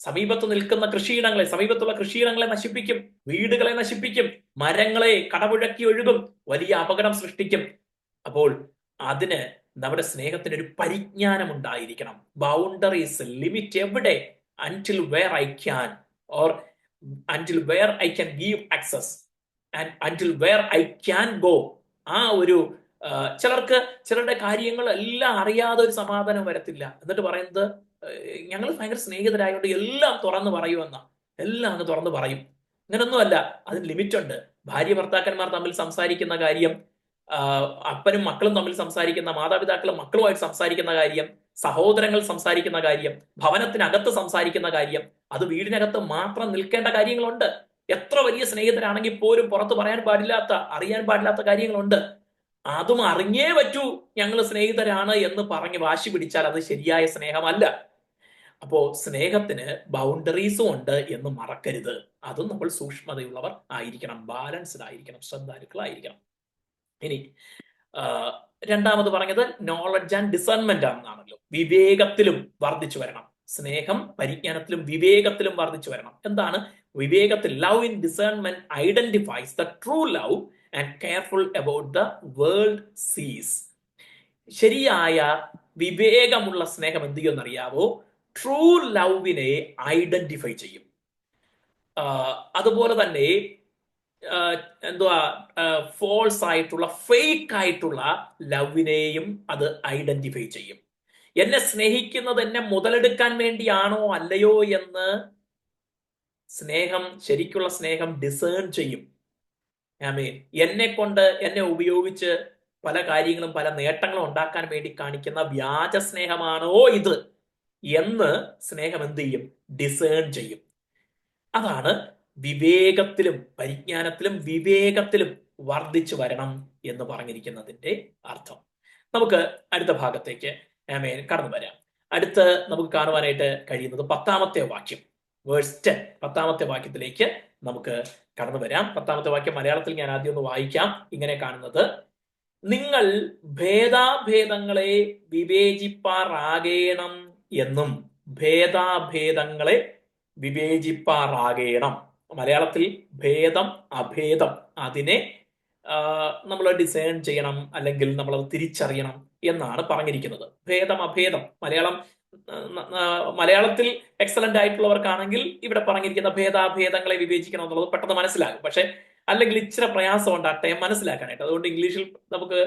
സമീപത്ത് നിൽക്കുന്ന കൃഷിയിടങ്ങളെ, സമീപത്തുള്ള കൃഷിയിടങ്ങളെ നശിപ്പിക്കും, വീടുകളെ നശിപ്പിക്കും, മരങ്ങളെ കടപുഴക്കി ഒഴുകും, വലിയ അപകടം സൃഷ്ടിക്കും. അപ്പോൾ അതിന് നമ്മുടെ സ്നേഹത്തിന് ഒരു പരിജ്ഞാനം ഉണ്ടായിരിക്കണം. ബൗണ്ടറീസ്, ലിമിറ്റ് എവിടെ? Until where I can, or until where I can give access, and until where I can go. ആ ഒരു ചിലരുടെ കാര്യങ്ങൾ എല്ലാം അറിയാതെ ഒരു സമാധാനം വരത്തില്ല. എന്നിട്ട് പറയുന്നത് ഞങ്ങൾ ഭയങ്കര സ്നേഹിതരായതുകൊണ്ട് എല്ലാം തുറന്നു പറയുമെന്ന. എല്ലാം അങ്ങ് തുറന്നു പറയും. അങ്ങനൊന്നുമല്ല, അതിന് ലിമിറ്റ് ഉണ്ട്. ഭാര്യ ഭർത്താക്കന്മാർ തമ്മിൽ സംസാരിക്കുന്ന കാര്യം, അപ്പനും മക്കളും തമ്മിൽ സംസാരിക്കുന്ന, മാതാപിതാക്കളും മക്കളുമായിട്ട് സംസാരിക്കുന്ന കാര്യം, സഹോദരങ്ങൾ സംസാരിക്കുന്ന കാര്യം, ഭവനത്തിനകത്ത് സംസാരിക്കുന്ന കാര്യം, അത് വീടിനകത്ത് മാത്രം നിൽക്കേണ്ട കാര്യങ്ങളുണ്ട്. എത്ര വലിയ സ്നേഹിതരാണെങ്കിൽ പോലും പുറത്ത് പറയാൻ പാടില്ലാത്ത, അറിയാൻ പാടില്ലാത്ത കാര്യങ്ങളുണ്ട്. അതും അറിഞ്ഞേ പറ്റൂ ഞങ്ങൾ സ്നേഹിതരാണ് എന്ന് പറഞ്ഞ് വാശി പിടിച്ചാൽ അത് ശരിയായ സ്നേഹമല്ല. അപ്പോ സ്നേഹത്തിന് ബൗണ്ടറീസും ഉണ്ട് എന്ന് മറക്കരുത്. അതും നമ്മൾ സൂക്ഷ്മതയുള്ളവർ ആയിരിക്കണം, ബാലൻസ്ഡ് ആയിരിക്കണം, ശ്രദ്ധാലുക്കളായിരിക്കണം. ഇനി രണ്ടാമത് പറഞ്ഞത് നോളജ് ആൻഡ് ഡിസേൺമെന്റ് ആണെന്നാണല്ലോ. വിവേകത്തിലും വർദ്ധിച്ചു വരണം. സ്നേഹം പരിജ്ഞാനത്തിലും വിവേകത്തിലും വർദ്ധിച്ചു വരണം. എന്താണ് വിവേകത്തിൽ? Love in discernment identifies the true love and careful about the world sees. ശരിയായ വിവേകമുള്ള സ്നേഹം എന്ത് ചെയ്യുമെന്നറിയാവോ? ട്രൂ ലവിനെ ഐഡന്റിഫൈ ചെയ്യും. അതുപോലെ തന്നെ എന്തുവാ, ഫോൾസ് ആയിട്ടുള്ള ഫേക്ക് ആയിട്ടുള്ള ലവിനെയും അത് ഐഡന്റിഫൈ ചെയ്യും. എന്നെ സ്നേഹിക്കുന്നത് എന്നെ മുതലെടുക്കാൻ വേണ്ടിയാണോ അല്ലയോ എന്ന് സ്നേഹം, ശരിക്കുള്ള സ്നേഹം ഡിസേൺ ചെയ്യും. എന്നെ ഉപയോഗിച്ച് പല കാര്യങ്ങളും പല നേട്ടങ്ങളും ഉണ്ടാക്കാൻ വേണ്ടി കാണിക്കുന്ന വ്യാജ സ്നേഹമാണോ ഇത് എന്ന് സ്നേഹം എന്ത് ചെയ്യും? ഡിസേൺ ചെയ്യും. അതാണ് വിവേകത്തിലും പരിജ്ഞാനത്തിലും വിവേകത്തിലും വർദ്ധിച്ചു വരണം എന്ന് പറഞ്ഞിരിക്കുന്നതിന്റെ അർത്ഥം. നമുക്ക് അടുത്ത ഭാഗത്തേക്ക് കടന്നു വരാം. അടുത്ത് നമുക്ക് കാണുവാനായിട്ട് കഴിയുന്നത് 10ാമത്തെ വാക്യം, വേഴ്സ് 10. 10ാമത്തെ വാക്യത്തിലേക്ക് നമുക്ക് കടന്നു വരാം. 10ാമത്തെ വാക്യം മലയാളത്തിൽ ഞാൻ ആദ്യം ഒന്ന് വായിക്കാം. ഇങ്ങനെ കാണുന്നത്: നിങ്ങൾ ഭേദാഭേദങ്ങളെ വിവേചിപ്പാറാകേണം എന്നും. ഭേദാഭേദങ്ങളെ വിവേചിപ്പാറാകേണം. മലയാളത്തിൽ ഭേദം അഭേദം അതിനെ നമ്മൾ ഡിസേൺ ചെയ്യണം, അല്ലെങ്കിൽ നമ്മളത് തിരിച്ചറിയണം എന്നാണ് പറഞ്ഞിരിക്കുന്നത്. ഭേദം അഭേദം മലയാളത്തിൽ എക്സലന്റ് ആയിട്ടുള്ളവർക്കാണെങ്കിൽ ഇവിടെ പറഞ്ഞിരിക്കുന്ന ഭേദാഭേദങ്ങളെ വിവേചിക്കണം എന്നുള്ളത് പെട്ടെന്ന് മനസ്സിലാകും. പക്ഷെ അല്ലെങ്കിൽ ഇച്ചിരി പ്രയാസം ഉണ്ടാകട്ടെ മനസ്സിലാക്കാനായിട്ട്. അതുകൊണ്ട് ഇംഗ്ലീഷിൽ നമുക്ക്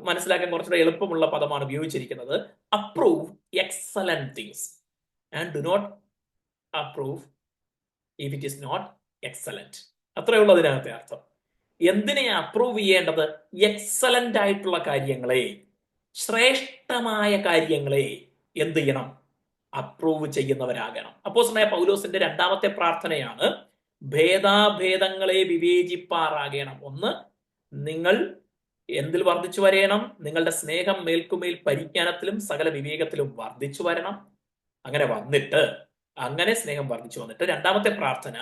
മനസ്സിലാക്കാൻ കുറച്ചുകൂടെ എളുപ്പമുള്ള പദമാണ് ഉപയോഗിച്ചിരിക്കുന്നത്. Approve excellent things and do not approve if it is not excellent. അത്രയേ ഉള്ളൂ അതിനകത്തെ അർത്ഥം. എന്തിനെയാ അപ്രൂവ് ചെയ്യേണ്ടത്? എക്സലന്റ് ആയിട്ടുള്ള കാര്യങ്ങളെ, ശ്രേഷ്ഠമായ കാര്യങ്ങളെ എന്ത് ചെയ്യണം? അപ്രൂവ് ചെയ്യുന്നവരാകണം. അപ്പോസ്തലനായ പൗലോസിന്റെ 2ാമത്തെ പ്രാർത്ഥനയാണ് ഭേദാഭേദങ്ങളെ വിവേചിപ്പാറാകണം. ഒന്ന്, നിങ്ങൾ എന്തിൽ വർദ്ധിച്ചു വരേണം? നിങ്ങളുടെ സ്നേഹം മേൽക്കുമേൽ പരിജ്ഞാനത്തിലും സകല വിവേകത്തിലും വർദ്ധിച്ചു വരണം. അങ്ങനെ സ്നേഹം വർദ്ധിച്ചു വന്നിട്ട് 2ാമത്തെ പ്രാർത്ഥന,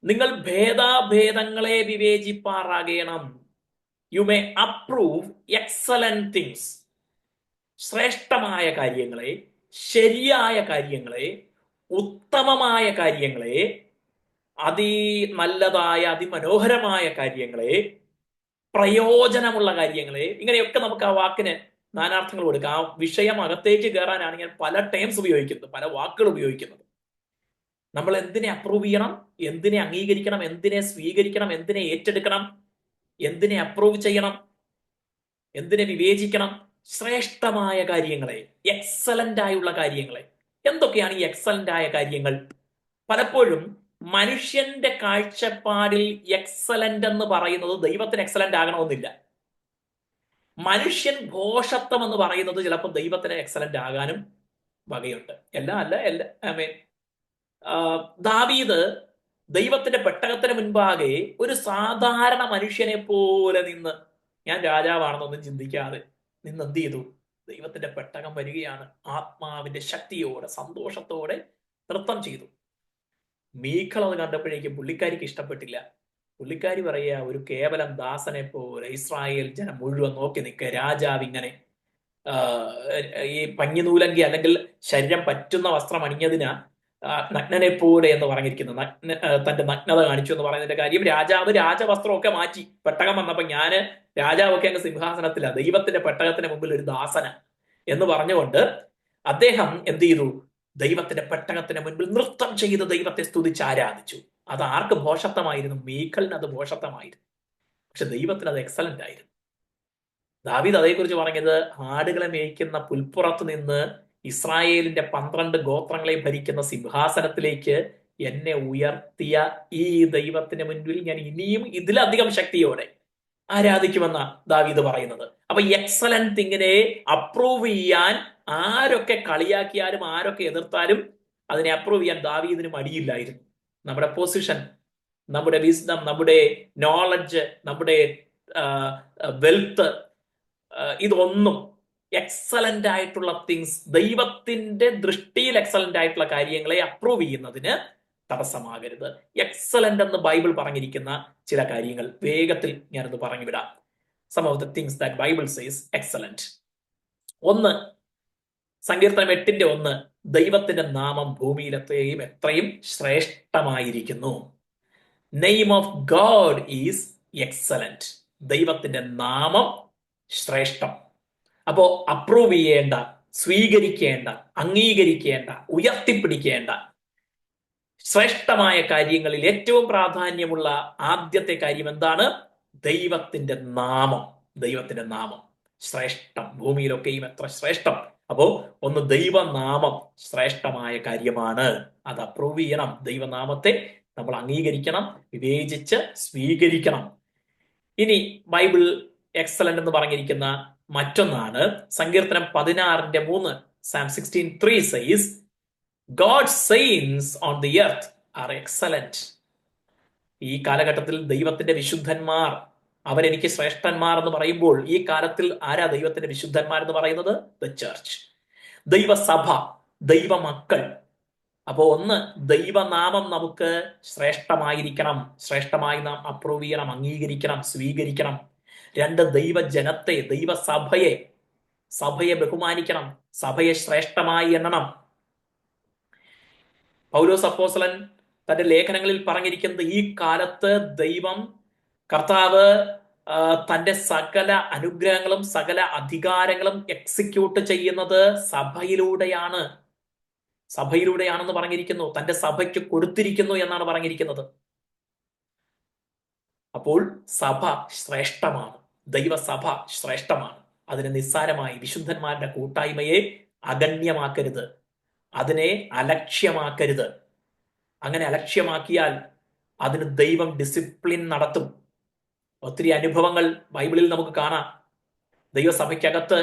നിങ്ങൾ ഭേദാഭേദങ്ങളെ വിവേചിപ്പാറാകണം. You may approve excellent things. ശ്രേഷ്ഠമായ കാര്യങ്ങളെ, ശരിയായ കാര്യങ്ങളെ, ഉത്തമമായ കാര്യങ്ങളെ, നല്ലതായ അതിമനോഹരമായ കാര്യങ്ങളെ, പ്രയോജനമുള്ള കാര്യങ്ങളെ, ഇങ്ങനെയൊക്കെ നമുക്ക് ആ വാക്കിന് നാനാർത്ഥങ്ങൾ കൊടുക്കാം. ആ വിഷയം അകത്തേക്ക് കയറാനാണ് ഞാൻ പല ടേംസ് ഉപയോഗിക്കുന്നത്, പല വാക്കുകൾ ഉപയോഗിക്കുന്നത്. നമ്മൾ എന്തിനെ അപ്രൂവ് ചെയ്യണം, എന്തിനെ അംഗീകരിക്കണം, എന്തിനെ സ്വീകരിക്കണം, എന്തിനെ ഏറ്റെടുക്കണം, എന്തിനെ അപ്രൂവ് ചെയ്യണം, എന്തിനെ വിവേചിക്കണം? ശ്രേഷ്ഠമായ കാര്യങ്ങളെ, എക്സലന്റ് ആയുള്ള കാര്യങ്ങളെ. എന്തൊക്കെയാണ് ഈ എക്സലന്റ് ആയ കാര്യങ്ങൾ? പലപ്പോഴും മനുഷ്യന്റെ കാഴ്ചപ്പാടിൽ എക്സലന്റ് എന്ന് പറയുന്നത് ദൈവത്തിന് എക്സലന്റ് ആകണമെന്നില്ല. മനുഷ്യൻ ഭോഷത്വം എന്ന് പറയുന്നത് ചിലപ്പോൾ ദൈവത്തിന് എക്സലന്റ് ആകാനും വകയുണ്ട്. ദാവീദ് ദൈവത്തിന്റെ പെട്ടകത്തിന് മുൻപാകെ ഒരു സാധാരണ മനുഷ്യനെ പോലെ നിന്ന്, ഞാൻ രാജാവാണെന്നൊന്നും ചിന്തിക്കാതെ നിന്ന് എന്ത് ചെയ്തു? ദൈവത്തിന്റെ പെട്ടകം വരികയാണ്. ആത്മാവിന്റെ ശക്തിയോടെ സന്തോഷത്തോടെ നൃത്തം ചെയ്തു. മീഖൾ അത് കണ്ടപ്പോഴേക്കും പുള്ളിക്കാരിക്ക് ഇഷ്ടപ്പെട്ടില്ല. പുള്ളിക്കാരി പറയുക, ഒരു കേവലം ദാസനെ പോലെ ഇസ്രായേൽ ജനം മുഴുവൻ നോക്കി നിൽക്കുക. രാജാവ് ഇങ്ങനെ ഈ പഞ്ഞിനൂലങ്കി അല്ലെങ്കിൽ ശരീരം പറ്റുന്ന വസ്ത്രം അണിഞ്ഞതിന് നഗ്നനെ പോലെ എന്ന് പറഞ്ഞിരിക്കുന്നു. തന്റെ നഗ്നത കാണിച്ചു എന്ന് പറയുന്നതിന്റെ കാര്യം, രാജാവ് രാജവസ്ത്രമൊക്കെ മാറ്റി പെട്ടകം വന്നപ്പോ രാജാവൊക്കെ അങ്ങ് സിംഹാസനത്തില, ദൈവത്തിന്റെ പെട്ടകത്തിന് മുമ്പിൽ ഒരു ദാസന എന്ന് പറഞ്ഞുകൊണ്ട് അദ്ദേഹം എന്ത് ചെയ്തു? ദൈവത്തിന്റെ പെട്ടകത്തിന് മുൻപിൽ നൃത്തം ചെയ്ത് ദൈവത്തെ സ്തുതിച്ച് ആരാധിച്ചു. അത് ആർക്ക് ഭോഷത്വമായിരുന്നു? മീഖലിന് അത് ഭോഷത്വമായിരുന്നു. പക്ഷെ ദൈവത്തിന് അത് എക്സലന്റ് ആയിരുന്നു. ദാവീദ് അതേക്കുറിച്ച് പറഞ്ഞത്, ആടുകളെ മേയ്ക്കുന്ന പുൽപ്പുറത്ത് നിന്ന് ഇസ്രായേലിന്റെ 12 ഗോത്രങ്ങളെ ഭരിക്കുന്ന സിംഹാസനത്തിലേക്ക് എന്നെ ഉയർത്തിയ ഈ ദൈവത്തിന് മുൻപിൽ ഞാൻ ഇനിയും ഇതിലധികം ശക്തിയോടെ ആരാധിക്കുമെന്ന ദാവീദ് പറയുന്നത്. അപ്പൊ എക്സലന്റ് തിങ്ങിനെ അപ്രൂവ് ചെയ്യാൻ ആരൊക്കെ കളിയാക്കിയാലും ആരൊക്കെ എതിർത്താലും അതിനെ അപ്രൂവ് ചെയ്യാൻ ദാവീദിന് മടിയില്ലായിരുന്നു. നമ്മുടെ പൊസിഷൻ, നമ്മുടെ വിസ്ഡം, നമ്മുടെ നോളജ്, നമ്മുടെ വെൽത്ത്, ഇതൊന്നും എക്സലന്റ് ആയിട്ടുള്ള തിങ്സ്, ദൈവത്തിന്റെ ദൃഷ്ടിയിൽ എക്സലന്റ് ആയിട്ടുള്ള കാര്യങ്ങളെ അപ്രൂവ് ചെയ്യുന്നതിന് തടസ്സമാകരുത്. എക്സലന്റ് എന്ന് ബൈബിൾ പറഞ്ഞിരിക്കുന്ന ചില കാര്യങ്ങൾ വേഗത്തിൽ ഞാനൊന്ന് പറഞ്ഞു വിടാം. Some of the things that Bible says excellent. 1, സങ്കീർത്തനം 8:1, ദൈവത്തിന്റെ നാമം ഭൂമിയിലെത്രയും എത്രയും ശ്രേഷ്ഠമായിരിക്കുന്നു. Name of God is excellent. ദൈവത്തിന്റെ നാമം ശ്രേഷ്ഠം. അപ്പോ അപ്രൂവ് ചെയ്യേണ്ട, സ്വീകരിക്കേണ്ട, അംഗീകരിക്കേണ്ട, ഉയർത്തിപ്പിടിക്കേണ്ട ശ്രേഷ്ഠമായ കാര്യങ്ങളിൽ ഏറ്റവും പ്രാധാന്യമുള്ള ആദ്യത്തെ കാര്യം എന്താണ്? ദൈവത്തിന്റെ നാമം. ദൈവത്തിന്റെ നാമം ശ്രേഷ്ഠം. ഭൂമിയിലൊക്കെയും എത്ര ശ്രേഷ്ഠം. അപ്പോ ഒന്ന്, ദൈവനാമം ശ്രേഷ്ഠമായ കാര്യമാണ്. അത് അപ്രൂവ് ചെയ്യണം. ദൈവനാമത്തെ നമ്മൾ അംഗീകരിക്കണം, വിവേചിച്ച് സ്വീകരിക്കണം. ഇനി ബൈബിൾ എക്സലന്റ് എന്ന് പറഞ്ഞിരിക്കുന്ന മറ്റൊന്നാണ് സങ്കീർത്തനം 16:3. Psalm 16:3 says, God's saints on the earth are excellent. ഈ കാലഘട്ടത്തിൽ ദൈവത്തിന്റെ വിശുദ്ധന്മാർ, അവരെനിക്ക് ശ്രേഷ്ഠന്മാർ എന്ന് പറയുമ്പോൾ ഈ കാലത്തിൽ ആരാ ദൈവത്തിന്റെ വിശുദ്ധന്മാർ എന്ന് പറയുന്നത്? ദ ചർച്ച്, ദൈവസഭ, ദൈവമക്കൾ. അപ്പോ ഒന്ന്, ദൈവനാമം നമുക്ക് ശ്രേഷ്ഠമായിരിക്കണം. ശ്രേഷ്ഠമായി നാം അപ്രൂവ് ചെയ്യണം, അംഗീകരിക്കണം, സ്വീകരിക്കണം. രണ്ട്, ദൈവജനത്തെ, സഭയെ ബഹുമാനിക്കണം, സഭയെ ശ്രേഷ്ഠമായി എണ്ണണം. പൗലോസ് അപ്പോസ്തലൻ തന്റെ ലേഖനങ്ങളിൽ പറഞ്ഞിരിക്കുന്നത്, ഈ കാലത്ത് കർത്താവ് തന്റെ സകല അനുഗ്രഹങ്ങളും സകല അധികാരങ്ങളും എക്സിക്യൂട്ട് ചെയ്യുന്നത് സഭയിലൂടെയാണെന്ന് പറഞ്ഞിരിക്കുന്നു. തന്റെ സഭയ്ക്ക് കൊടുത്തിരിക്കുന്നു എന്നാണ് പറഞ്ഞിരിക്കുന്നത്. അപ്പോൾ സഭ ശ്രേഷ്ഠമാണ്, ദൈവസഭ ശ്രേഷ്ഠമാണ്. അതിനെ നിസ്സാരമായി, വിശുദ്ധന്മാരുടെ കൂട്ടായ്മയെ അഗണ്യമാക്കരുത്, അതിനെ അലക്ഷ്യമാക്കരുത്. അങ്ങനെ അലക്ഷ്യമാക്കിയാൽ അതിന് ദൈവം ഡിസിപ്ലിൻ നടത്തും. ഒത്തിരി അനുഭവങ്ങൾ ബൈബിളിൽ നമുക്ക് കാണാം. ദൈവസഭയ്ക്കകത്ത്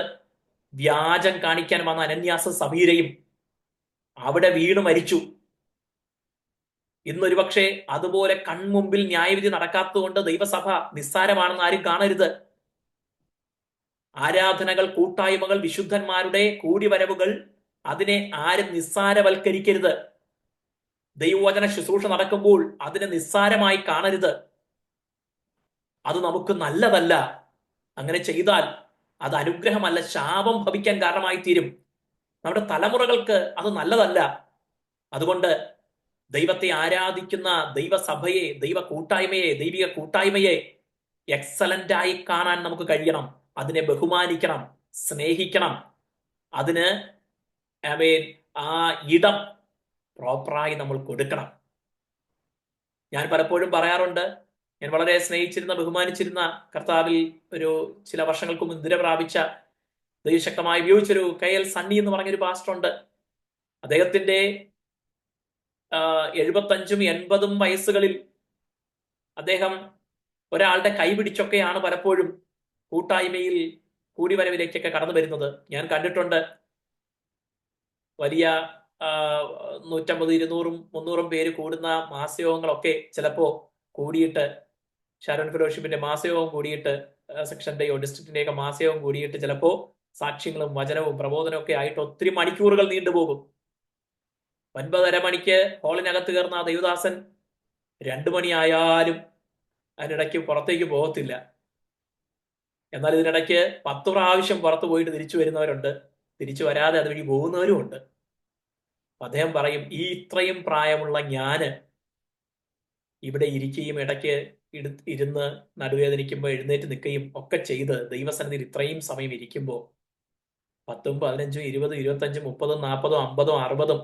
വ്യാജം കാണിക്കാൻ വന്ന അനന്യാസും സഫീരയും അവിടെ വീണ് മരിച്ചു. ഇന്നൊരു പക്ഷേ അതുപോലെ കൺമുമ്പിൽ ന്യായവിധി നടക്കാത്തതുകൊണ്ട് ദൈവസഭ നിസ്സാരമാണെന്ന് ആരും കാണരുത്. ആരാധനകൾ, കൂട്ടായ്മകൾ, വിശുദ്ധന്മാരുടെ കൂടിവരവുകൾ, അതിനെ ആരും നിസ്സാരവൽക്കരിക്കരുത്. ദൈവവചന ശുശ്രൂഷ നടക്കുമ്പോൾ അതിനെ നിസ്സാരമായി കാണരുത്. അത് നമുക്ക് നല്ലതല്ല. അങ്ങനെ ചെയ്താൽ അത് അനുഗ്രഹമല്ല, ശാപം ഭവിക്കാൻ കാരണമായി തീരും. നമ്മുടെ തലമുറകൾക്ക് അത് നല്ലതല്ല. അതുകൊണ്ട് ദൈവത്തെ ആരാധിക്കുന്ന ദൈവസഭയെ, ദൈവിക കൂട്ടായ്മയെ എക്സലന്റായി കാണാൻ നമുക്ക് കഴിയണം. അതിനെ ബഹുമാനിക്കണം, സ്നേഹിക്കണം. അതിന് ആ ഇടം പ്രോപ്പറായി നമ്മൾ കൊടുക്കണം. ഞാൻ പലപ്പോഴും പറയാറുണ്ട്, ഞാൻ വളരെ സ്നേഹിച്ചിരുന്ന, ബഹുമാനിച്ചിരുന്ന, കർത്താവിൽ ചില വർഷങ്ങൾക്ക് മുമ്പ് നിദ്ര പ്രാപിച്ച, ദൈവശക്തമായി ഉപയോഗിച്ചൊരു KL സണ്ണി എന്ന് പറഞ്ഞൊരു പാസ്റ്റർ ഉണ്ട്. അദ്ദേഹത്തിന്റെ 75 80 വയസ്സുകളിൽ അദ്ദേഹം ഒരാളുടെ കൈ പിടിച്ചൊക്കെയാണ് പലപ്പോഴും കൂട്ടായ്മയിൽ കൂടിവരവിലേക്കൊക്കെ കടന്നു വരുന്നത്. ഞാൻ കണ്ടിട്ടുണ്ട്. വലിയ 150, 200, 300 പേര് കൂടുന്ന മാസയോഗങ്ങളൊക്കെ ചിലപ്പോ കൂടിയിട്ട്, ഷാരോൺ ഫെലോഷിപ്പിന്റെ മാസയോഗം കൂടിയിട്ട്, സെക്ഷന്റെയോ ഡിസ്ട്രിക്റ്റിന്റെയൊക്കെ മാസയോഗം കൂടിയിട്ട് ചിലപ്പോ സാക്ഷ്യങ്ങളും വചനവും പ്രബോധനവും ഒക്കെ ആയിട്ട് ഒത്തിരി മണിക്കൂറുകൾ നീണ്ടുപോകും. 9:30 മണിക്ക് ഹാളിനകത്ത് കയറുന്ന ആ ദൈവദാസൻ 2 മണിയായാലും അതിനിടയ്ക്ക് പുറത്തേക്ക് പോകത്തില്ല. എന്നാൽ ഇതിനിടയ്ക്ക് 10 പ്രാവശ്യം പുറത്തു പോയിട്ട് തിരിച്ചു വരുന്നവരുണ്ട്, തിരിച്ചു വരാതെ അതുവഴി പോകുന്നവരും ഉണ്ട്. അദ്ദേഹം പറയും, ഈ ഇത്രയും പ്രായമുള്ള ഞാന് ഇവിടെ ഇരിക്കുകയും ഇടയ്ക്ക് ഇരുന്ന് നടുവേദനിക്കുമ്പോൾ എഴുന്നേറ്റ് നിൽക്കുകയും ഒക്കെ ചെയ്ത് ദൈവസന്നിധിയിൽ ഇത്രയും സമയം ഇരിക്കുമ്പോൾ 10, 15, 20, 25, 30, 40, 50, 60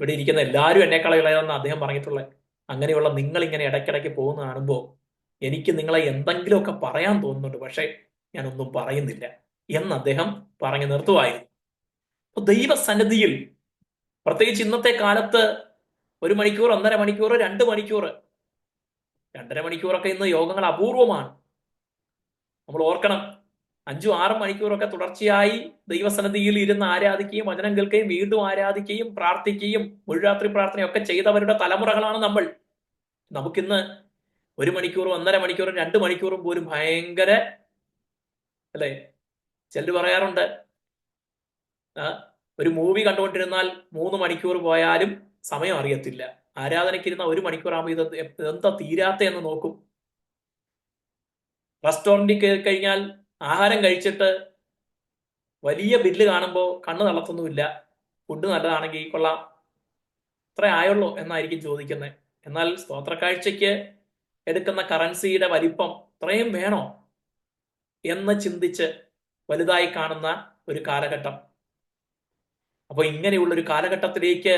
ഇവിടെ ഇരിക്കുന്ന എല്ലാവരും എന്നെക്കാൾ ഇളയതെന്ന് അദ്ദേഹം പറഞ്ഞിട്ടുള്ളത്. അങ്ങനെയുള്ള നിങ്ങൾ ഇങ്ങനെ ഇടയ്ക്കിടയ്ക്ക് പോകുന്ന കാണുമ്പോൾ എനിക്ക് നിങ്ങളെ എന്തെങ്കിലുമൊക്കെ പറയാൻ തോന്നുന്നുണ്ട്, പക്ഷെ ഞാനൊന്നും പറയുന്നില്ല എന്ന് അദ്ദേഹം പറഞ്ഞു നിർത്തുമായിരുന്നു. അപ്പൊ ദൈവസന്നിധിയിൽ, പ്രത്യേകിച്ച് ഇന്നത്തെ കാലത്ത്, 1 മണിക്കൂർ, 1.5 മണിക്കൂർ, 2 മണിക്കൂർ, 2.5 മണിക്കൂറൊക്കെ ഇന്ന് യോഗങ്ങൾ അപൂർവമാണ്. നമ്മൾ ഓർക്കണം, 5, 6 മണിക്കൂറൊക്കെ തുടർച്ചയായി ദൈവസന്നിധിയിൽ ഇരുന്ന് ആരാധിക്കുകയും വചനം കേൾക്കുകയും വീണ്ടും ആരാധിക്കുകയും പ്രാർത്ഥിക്കുകയും മുഴുരാത്രി പ്രാർത്ഥനയൊക്കെ ചെയ്തവരുടെ തലമുറകളാണ് നമ്മൾ. നമുക്കിന്ന് 1 മണിക്കൂറും 1.5 മണിക്കൂറും 2 മണിക്കൂറും പോലും ഭയങ്കര അല്ലേ? ചിലർ പറയാറുണ്ട്, ഒരു മൂവി കണ്ടുകൊണ്ടിരുന്നാൽ 3 മണിക്കൂർ പോയാലും സമയം അറിയത്തില്ല. ആരാധനയ്ക്കിരുന്ന 1 മണിക്കൂറാകുമ്പോൾ ഇതെന്താ തീരാത്ത എന്ന് നോക്കും. റെസ്റ്റോറന്റിൽ കയറി കഴിഞ്ഞാൽ ആഹാരം കഴിച്ചിട്ട് വലിയ ബില്ല് കാണുമ്പോൾ കണ്ണ് തള്ളത്തൊന്നുമില്ല. ഫുഡ് നല്ലതാണെങ്കിൽ കൊള്ളാം, ഇത്ര ആയുള്ളൂ എന്നായിരിക്കും ചോദിക്കുന്നത്. എന്നാൽ സ്തോത്ര കാഴ്ചയ്ക്ക് എടുക്കുന്ന കറൻസിയുടെ വലിപ്പം ഇത്രയും വേണോ എന്ന് ചിന്തിച്ച് വലുതായി കാണുന്ന ഒരു കാലഘട്ടം. അപ്പൊ ഇങ്ങനെയുള്ള ഒരു കാലഘട്ടത്തിലേക്ക്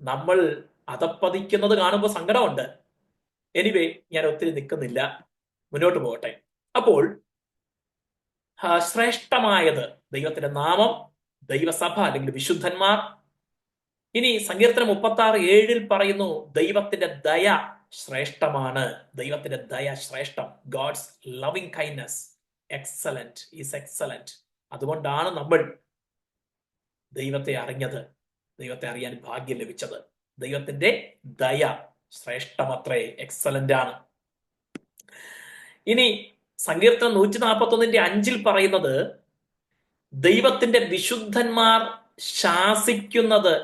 നമ്മൾ അധപ്പതിക്കുന്നത് കാണുമ്പോൾ സങ്കടമുണ്ട്. എനിവേ, ഞാൻ ഒത്തിരി നിൽക്കുന്നില്ല, മുന്നോട്ട് പോകട്ടെ. അപ്പോൾ ശ്രേഷ്ഠമായത് ദൈവത്തിന്റെ നാമം, ദൈവസഭ അല്ലെങ്കിൽ വിശുദ്ധന്മാർ. ഇനി സങ്കീർത്തനം 36:7 പറയുന്നു, ദൈവത്തിന്റെ ദയ ശ്രേഷ്ഠമാണ്. ദൈവത്തിന്റെ ദയ ശ്രേഷ്ഠം. God's loving kindness excellent is excellent. അതുകൊണ്ടാണ് നമ്മൾ ദൈവത്തെ അറിഞ്ഞത്, ദൈവത്തെ അറിയാൻ ഭാഗ്യം ലഭിച്ചത്. ദൈവത്തിന്റെ ദയ ശ്രേഷ്ഠമത്രേ, എക്സലന്റ് ആണ്. ഇനി സങ്കീർത്തനം 141:5 പറയുന്നത്, ദൈവത്തിന്റെ വിശുദ്ധന്മാർ ശാസിക്കുന്നത്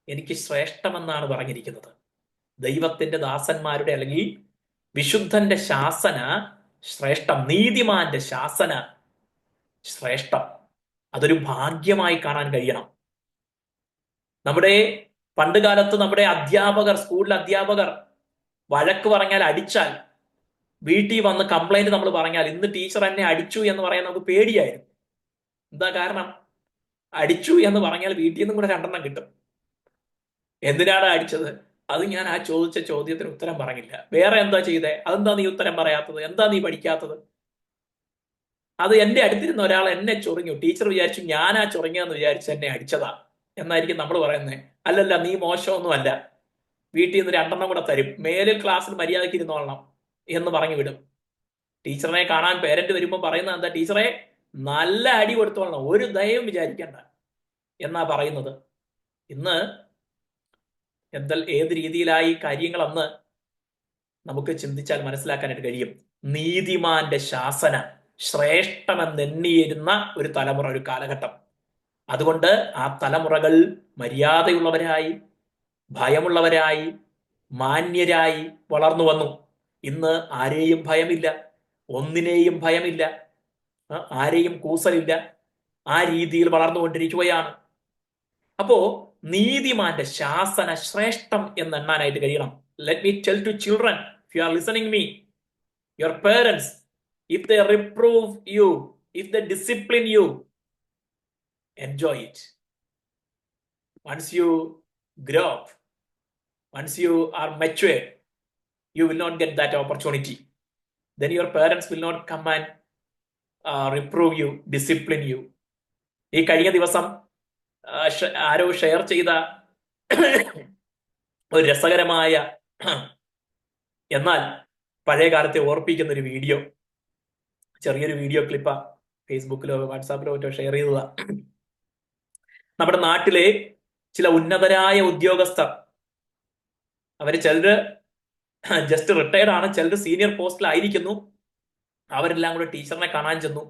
എനിക്ക് ശ്രേഷ്ഠമെന്നാണ് പറഞ്ഞിരിക്കുന്നത്. ദൈവത്തിന്റെ ദാസന്മാരുടെ അല്ലെങ്കിൽ വിശുദ്ധന്റെ ശാസന ശ്രേഷ്ഠം, നീതിമാന്റെ ശാസന ശ്രേഷ്ഠം. അതൊരു ഭാഗ്യമായി കാണാൻ കഴിയണം. നമ്മുടെ പണ്ടുകാലത്ത് നമ്മുടെ അധ്യാപകർ, സ്കൂളിലെ അധ്യാപകർ വഴക്ക് പറഞ്ഞാൽ, അടിച്ചാൽ, വീട്ടിൽ വന്ന് കംപ്ലൈന്റ് നമ്മൾ പറഞ്ഞാൽ, ഇന്ന് ടീച്ചർ എന്നെ അടിച്ചു എന്ന് പറയാൻ നമുക്ക് പേടിയായിരുന്നു. എന്താ കാരണം? അടിച്ചു എന്ന് പറഞ്ഞാൽ വീട്ടിൽ നിന്നും കൂടെ 2 കിട്ടും. എന്തിനാണ് അടിച്ചത്? അത് ഞാൻ ആ ചോദിച്ച ചോദ്യത്തിന് ഉത്തരം പറഞ്ഞില്ല. വേറെ എന്താ ചെയ്തേ? അതെന്താ നീ ഉത്തരം പറയാത്തത്? എന്താ നീ പഠിക്കാത്തത്? അത് എന്റെ അടുത്തിരുന്ന ഒരാൾ എന്നെ ചൊറിഞ്ഞു, ടീച്ചർ വിചാരിച്ചു ഞാനാ ചൊറിഞ്ഞെന്ന് വിചാരിച്ച് എന്നെ അടിച്ചതാ എന്നായിരിക്കും നമ്മൾ പറയുന്നത്. അല്ലല്ല, നീ മോശമൊന്നും അല്ല, വീട്ടിൽ നിന്ന് 2 കൂടെ തരും, മേലിൽ ക്ലാസ്സിൽ മര്യാദയ്ക്ക് ഇരുന്നോളണം എന്ന് പറഞ്ഞു വിടും. ടീച്ചറിനെ കാണാൻ പേരന്റ് വരുമ്പോൾ പറയുന്നത് എന്താ? ടീച്ചറെ നല്ല അടി കൊടുത്തോളണം, ഒരു ദയവും വിചാരിക്കണ്ട എന്നാ പറയുന്നത്. ഇന്ന് ഏത് രീതിയിലായി കാര്യങ്ങൾ അന്ന് നമുക്ക് ചിന്തിച്ചാൽ മനസ്സിലാക്കാനായിട്ട് കഴിയും. നീതിമാന്റെ ശാസന ശ്രേഷ്ഠമെന്നെണ്ണിയിരുന്ന ഒരു തലമുറ, ഒരു കാലഘട്ടം. അതുകൊണ്ട് ആ തലമുറകൾ മര്യാദയുള്ളവരായി, ഭയമുള്ളവരായി, മാന്യരായി വളർന്നു വന്നു. ഇന്ന് ആരെയും ഭയമില്ല, ഒന്നിനെയും ഭയമില്ല, ആരെയും കൂസലില്ല. ആ രീതിയിൽ വളർന്നുകൊണ്ടിരിക്കുകയാണ്. അപ്പോ നീതിമാന്റെ ശാസന ശ്രേഷ്ഠം എന്നെണ്ണാനായിട്ട് കഴിയണം. Let me tell to children, if you are listening me, your parents, if they reprove you, if they discipline you, enjoy it. Once you grow up, once you are mature, you will not get that opportunity. Then your parents will not come and reprove you, discipline you. ഈ കഴിഞ്ഞ ദിവസം ആരോ share ചെയ്ത ഒരു രസകരമായ എന്നാൽ പഴയ കാലത്തെ ഓർപ്പിക്കുന്ന ഒരു വീഡിയോ, ചെറിയൊരു വീഡിയോ ക്ലിപ്പാ, ഫേസ്ബുക്കിലോ വാട്സാപ്പിലോ മറ്റോ ഷെയർ ചെയ്തതാ. നമ്മുടെ നാട്ടിലെ ചില ഉന്നതരായ ഉദ്യോഗസ്ഥർ, അവര് ചിലര് ജസ്റ്റ് റിട്ടയർഡ് ആണ്, ചിലര് സീനിയർ പോസ്റ്റിലായിരിക്കുന്നു. അവരെല്ലാം കൂടെ ടീച്ചറിനെ കാണാൻ ചെന്നു.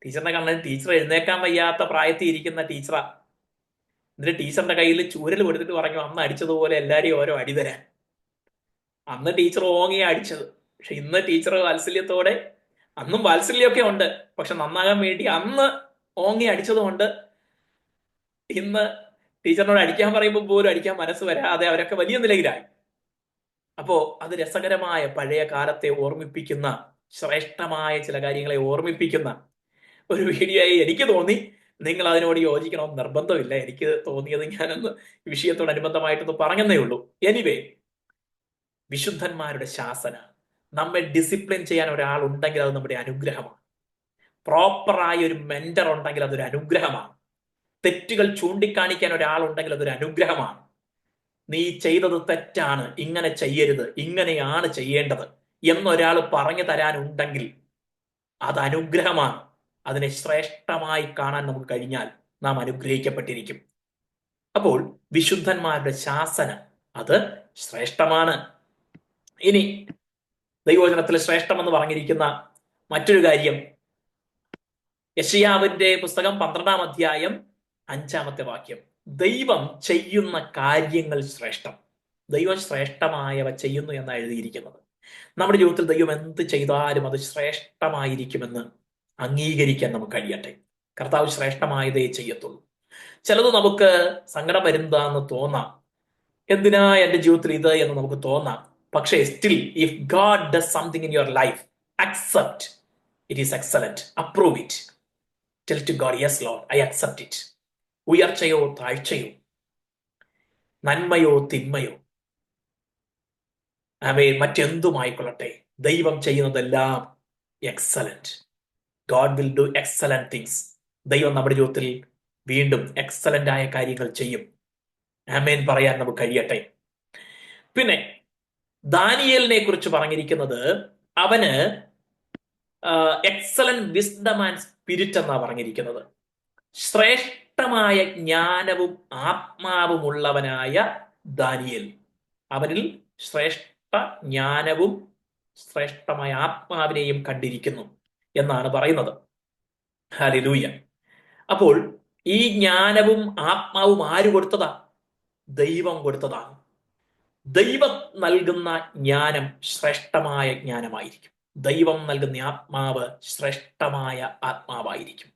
ടീച്ചറിനെ കാണാൻ, ടീച്ചർ എഴുന്നേക്കാൻ വയ്യാത്ത പ്രായത്തിൽ ഇരിക്കുന്ന ടീച്ചറാ. എന്നിട്ട് ടീച്ചറിന്റെ കയ്യിൽ ചൂരൽ കൊടുത്തിട്ട് പറഞ്ഞു, അന്ന് അടിച്ചതുപോലെ എല്ലാരെയും ഓരോ അടി തരാൻ. അന്ന് ടീച്ചർ ഓങ്ങിയാ അടിച്ചത്. പക്ഷെ ഇന്ന് ടീച്ചർ വാത്സല്യത്തോടെ, അന്നും വാത്സല്യമൊക്കെ ഉണ്ട്, പക്ഷെ നന്നാകാൻ വേണ്ടി അന്ന് ഓങ്ങി അടിച്ചതുകൊണ്ട് ഇന്ന് ടീച്ചറിനോട് അടിക്കാൻ പറയുമ്പോൾ പോലും അടിക്കാൻ മനസ്സ് വരാതെ അവരൊക്കെ വലിയ നിലയിലായി. അപ്പോ അത് രസകരമായ പഴയ കാലത്തെ ഓർമ്മിപ്പിക്കുന്ന, ശ്രേഷ്ഠമായ ചില കാര്യങ്ങളെ ഓർമ്മിപ്പിക്കുന്ന ഒരു വീഡിയോയായി എനിക്ക് തോന്നി. നിങ്ങൾ അതിനോട് യോജിക്കണമെന്ന് നിർബന്ധമില്ല. എനിക്ക് തോന്നിയത് ഞാനൊന്ന് വിഷയത്തോടനുബന്ധമായിട്ടൊന്ന് പറഞ്ഞതേ ഉള്ളൂ. എനിവേ, വിശുദ്ധന്മാരുടെ ശാസന, നമ്മെ ഡിസിപ്ലിൻ ചെയ്യാൻ ഒരാൾ ഉണ്ടെങ്കിൽ അത് നമ്മുടെ അനുഗ്രഹമാണ്. പ്രോപ്പറായ ഒരു മെന്റർ ഉണ്ടെങ്കിൽ അതൊരു അനുഗ്രഹമാണ്. തെറ്റുകൾ ചൂണ്ടിക്കാണിക്കാൻ ഒരാളുണ്ടെങ്കിൽ അതൊരു അനുഗ്രഹമാണ്. നീ ചെയ്തത് തെറ്റാണ്, ഇങ്ങനെ ചെയ്യരുത്, ഇങ്ങനെയാണ് ചെയ്യേണ്ടത് എന്നൊരാൾ പറഞ്ഞു തരാനുണ്ടെങ്കിൽ അത് അനുഗ്രഹമാണ്. അതിനെ ശ്രേഷ്ഠമായി കാണാൻ നമുക്ക് കഴിഞ്ഞാൽ നാം അനുഗ്രഹിക്കപ്പെട്ടിരിക്കും. അപ്പോൾ വിശുദ്ധന്മാരുടെ ശാസന അത് ശ്രേഷ്ഠമാണ്. ഇനി ദൈവവചനത്തിൽ ശ്രേഷ്ഠമെന്ന് പറഞ്ഞിരിക്കുന്ന മറ്റൊരു കാര്യം, യെശയ്യാവിന്റെ പുസ്തകം 12-ാം അധ്യായം 5-ാമത്തെ വാക്യം, ദൈവം ചെയ്യുന്ന കാര്യങ്ങൾ ശ്രേഷ്ഠം. ദൈവം ശ്രേഷ്ഠമായവ ചെയ്യുന്നു എന്നാണ് എഴുതിയിരിക്കുന്നത്. നമ്മുടെ ജീവിതത്തിൽ ദൈവം എന്ത് ചെയ്താലും അത് ശ്രേഷ്ഠമായിരിക്കുമെന്ന് അംഗീകരിക്കാൻ നമുക്ക് കഴിയട്ടെ. കർത്താവ് ശ്രേഷ്ഠമായതേ ചെയ്യത്തുള്ളൂ. ചിലത് നമുക്ക് സങ്കടം വരുന്നതാന്ന് തോന്നാം. എന്തിനാ എന്റെ ജീവിതത്തിൽ ഇത് എന്ന് നമുക്ക് തോന്നാം. പക്ഷേ still if God does something in your life, accept it is excellent, approve it, tell to God yes Lord I accept it. ഉയർച്ചയോ താഴ്ചയോ, നന്മയോ തിന്മയോ, മറ്റെന്തുമായിക്കൊള്ളട്ടെ, ദൈവം ചെയ്യുന്നതെല്ലാം excellent. God will do excellent things. ദൈവം നമ്മുടെ ജീവിതത്തിൽ വീണ്ടും എക്സലന്റ് ആയ കാര്യങ്ങൾ ചെയ്യും. ആമേൻ പറയാൻ നമുക്ക് കഴിയട്ടെ. പിന്നെ ദാനിയേലിനെ കുറിച്ച് പറഞ്ഞിരിക്കുന്നത് അവന് എക്സലന്റ് വിസ്ഡം ആൻഡ് സ്പിരിറ്റ് എന്നാ പറഞ്ഞിരിക്കുന്നത്. ശ്രേഷ്ഠമായ ജ്ഞാനവും ആത്മാവും ഉള്ളവനായ ദാനിയേൽ, അവനിൽ ശ്രേഷ്ഠ ജ്ഞാനവും ശ്രേഷ്ഠമായ ആത്മാവിനെയും കണ്ടിരിക്കുന്നു എന്നാണ് പറയുന്നത്. ഹല്ലേലൂയ. അപ്പോൾ ഈ ജ്ഞാനവും ആത്മാവും ആര് കൊടുത്തതാ? ദൈവം കൊടുത്തതാണ്. ദൈവം നൽകുന്ന ജ്ഞാനം ശ്രേഷ്ഠമായ ജ്ഞാനമായിരിക്കും. ദൈവം നൽകുന്ന ആത്മാവ് ശ്രേഷ്ഠമായ ആത്മാവായിരിക്കും.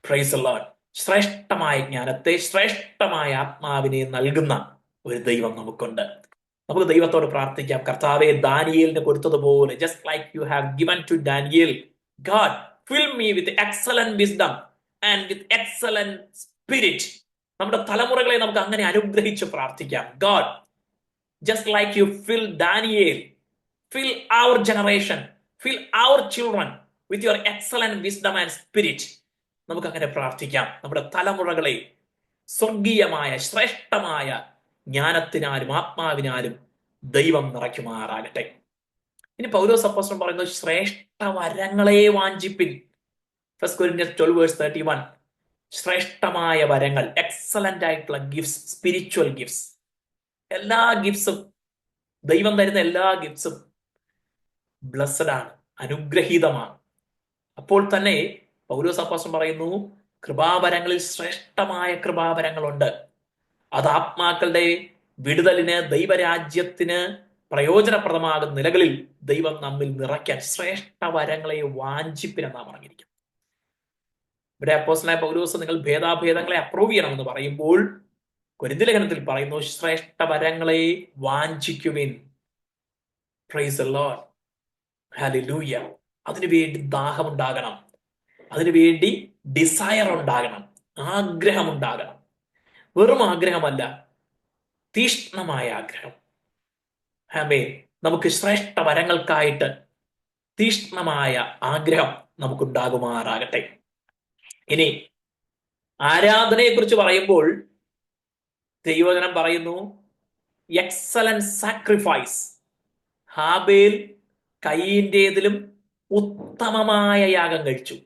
Price the Lord. ശ്രേഷ്ഠമായ ജ്ഞാനത്തെ, ശ്രേഷ്ഠമായ ആത്മാവിനെ നൽകുന്ന ഒരു ദൈവം നമുക്കുണ്ട്. നമുക്ക് ദൈവത്തോട് പ്രാർത്ഥിക്കാം. കർത്താവെ, ദാനിയേലിന് കൊടുത്തതുപോലെ, just like you have given to Daniel, God fill me with excellent wisdom and with excellent spirit. നമ്മുടെ തലമുറകളെ നമുക്ക് അങ്ങനെ അനുഗ്രഹിച്ച് പ്രാർത്ഥിക്കാം. God, just like you fill Daniel, fill our generation, fill our children with your excellent wisdom and spirit. നമുക്ക് അങ്ങനെ പ്രാർത്ഥിക്കാം. നമ്മുടെ തലമുറകളെ സ്വർഗീയമായ ശ്രേഷ്ഠമായ ജ്ഞാനത്തിനാലും ആത്മാവിനാലും ദൈവം നിറയ്ക്കുമാറാകട്ടെ. ഇനി പൗലോസ് അപ്പോസ്തലൻ പറയുന്നത് ശ്രേഷ്ഠ വരങ്ങളെ വാഞ്ചിപ്പിൻ. 1 Corinthians 12:31. ശ്രേഷ്ഠമായ വരങ്ങൾ, എക്സലന്റ് ആയിട്ടുള്ള ഗിഫ്റ്റ്സ്, സ്പിരിച്വൽ ഗിഫ്റ്റ്സ്. എല്ലാ ഗിഫ്റ്റ്സും, ദൈവം തരുന്ന എല്ലാ ഗിഫ്റ്റ്സും ബ്ലസ്സഡ് ആണ്, അനുഗ്രഹീതമാണ്. അപ്പോൾ തന്നെ പൗലോസ് അപ്പോസ്തലൻ പറയുന്നു, കൃപാവരങ്ങളിൽ ശ്രേഷ്ഠമായ കൃപാവരങ്ങളുണ്ട്. അത് ആത്മാക്കളുടെ വിടുതലിന്, ദൈവരാജ്യത്തിന് പ്രയോജനപ്രദമാകുന്ന നിലകളിൽ ദൈവം നമ്മിൽ നിറയ്ക്കാൻ ശ്രേഷ്ഠ വരങ്ങളെ വാഞ്ചിപ്പിനെന്നാണ് പറഞ്ഞിരിക്കുന്നത്. ഇവിടെ അപ്പോസ്തലനായ പൗലോസ് നിങ്ങൾ ഭേദാഭേദങ്ങളെ അപ്രൂവ് ചെയ്യണമെന്ന് പറയുമ്പോൾ കൊരിന്ത്യ ലേഖനത്തിൽ പറയുന്നു, ശ്രേഷ്ഠ വരങ്ങളെ വാഞ്ചിക്കുവിൻ. Praise the Lord. ഹല്ലേലൂയ. അതിനുവേണ്ടി ദാഹമുണ്ടാകണം, അതിനുവേണ്ടി ഡിസയർ ഉണ്ടാകണം, ആഗ്രഹമുണ്ടാകണം. വെറും ആഗ്രഹമല്ല, തീഷ്ണമായ ആഗ്രഹം. ആമേൻ. നമുക്ക് ശ്രേഷ്ഠ വരങ്ങൾക്കായിട്ട് തീഷ്ണമായ ആഗ്രഹം നമുക്കുണ്ടാകുമാറാകട്ടെ. ഇനി ആരാധനയെ കുറിച്ച് പറയുമ്പോൾ ദൈവവചനം പറയുന്നു, എക്സലന്റ് സാക്രിഫൈസ്. ഹാബേൽ കയീന്റേതിലും ഉത്തമമായ യാഗം കഴിച്ചു.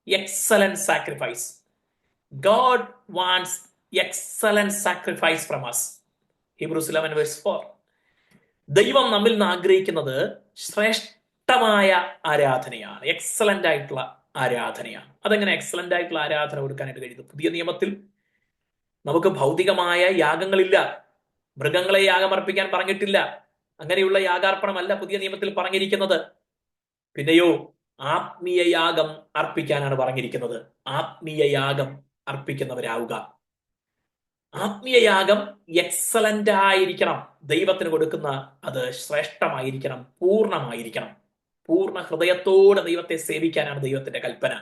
Excellent sacrifice. God wants excellent sacrifice from us. Hebrews 11:4. ദൈവം നമ്മിൽ നിന്ന് ആഗ്രഹിക്കുന്നത് ശ്രേഷ്ഠമായ ആരാധനയാണ്, എക്സലന്റ് ആയിട്ടുള്ള ആരാധനയാണ്. അതെങ്ങനെ എക്സലന്റ് ആയിട്ടുള്ള ആരാധന കൊടുക്കാനായിട്ട് കഴിയുന്നു? പുതിയ നിയമത്തിൽ നമുക്ക് ഭൗതികമായ യാഗങ്ങളില്ല. മൃഗങ്ങളെ യാഗമർപ്പിക്കാൻ പറഞ്ഞിട്ടില്ല. അങ്ങനെയുള്ള യാഗാർപ്പണമല്ല പുതിയ നിയമത്തിൽ പറഞ്ഞിരിക്കുന്നത്. പിന്നെയോ ആത്മീയ യാഗം അർപ്പിക്കാനാണ് പറഞ്ഞിരിക്കുന്നത്. ആത്മീയ യാഗം അർപ്പിക്കുന്നവരാവുക. ആത്മീയ യാഗം എക്സലന്റ് ആയിരിക്കണം. ദൈവത്തിന് കൊടുക്കുന്ന അത് ശ്രേഷ്ഠമായിരിക്കണം, പൂർണ്ണമായിരിക്കണം. പൂർണ്ണ ഹൃദയത്തോടെ ദൈവത്തെ സേവിക്കാനാണ് ദൈവത്തിന്റെ കൽപ്പന.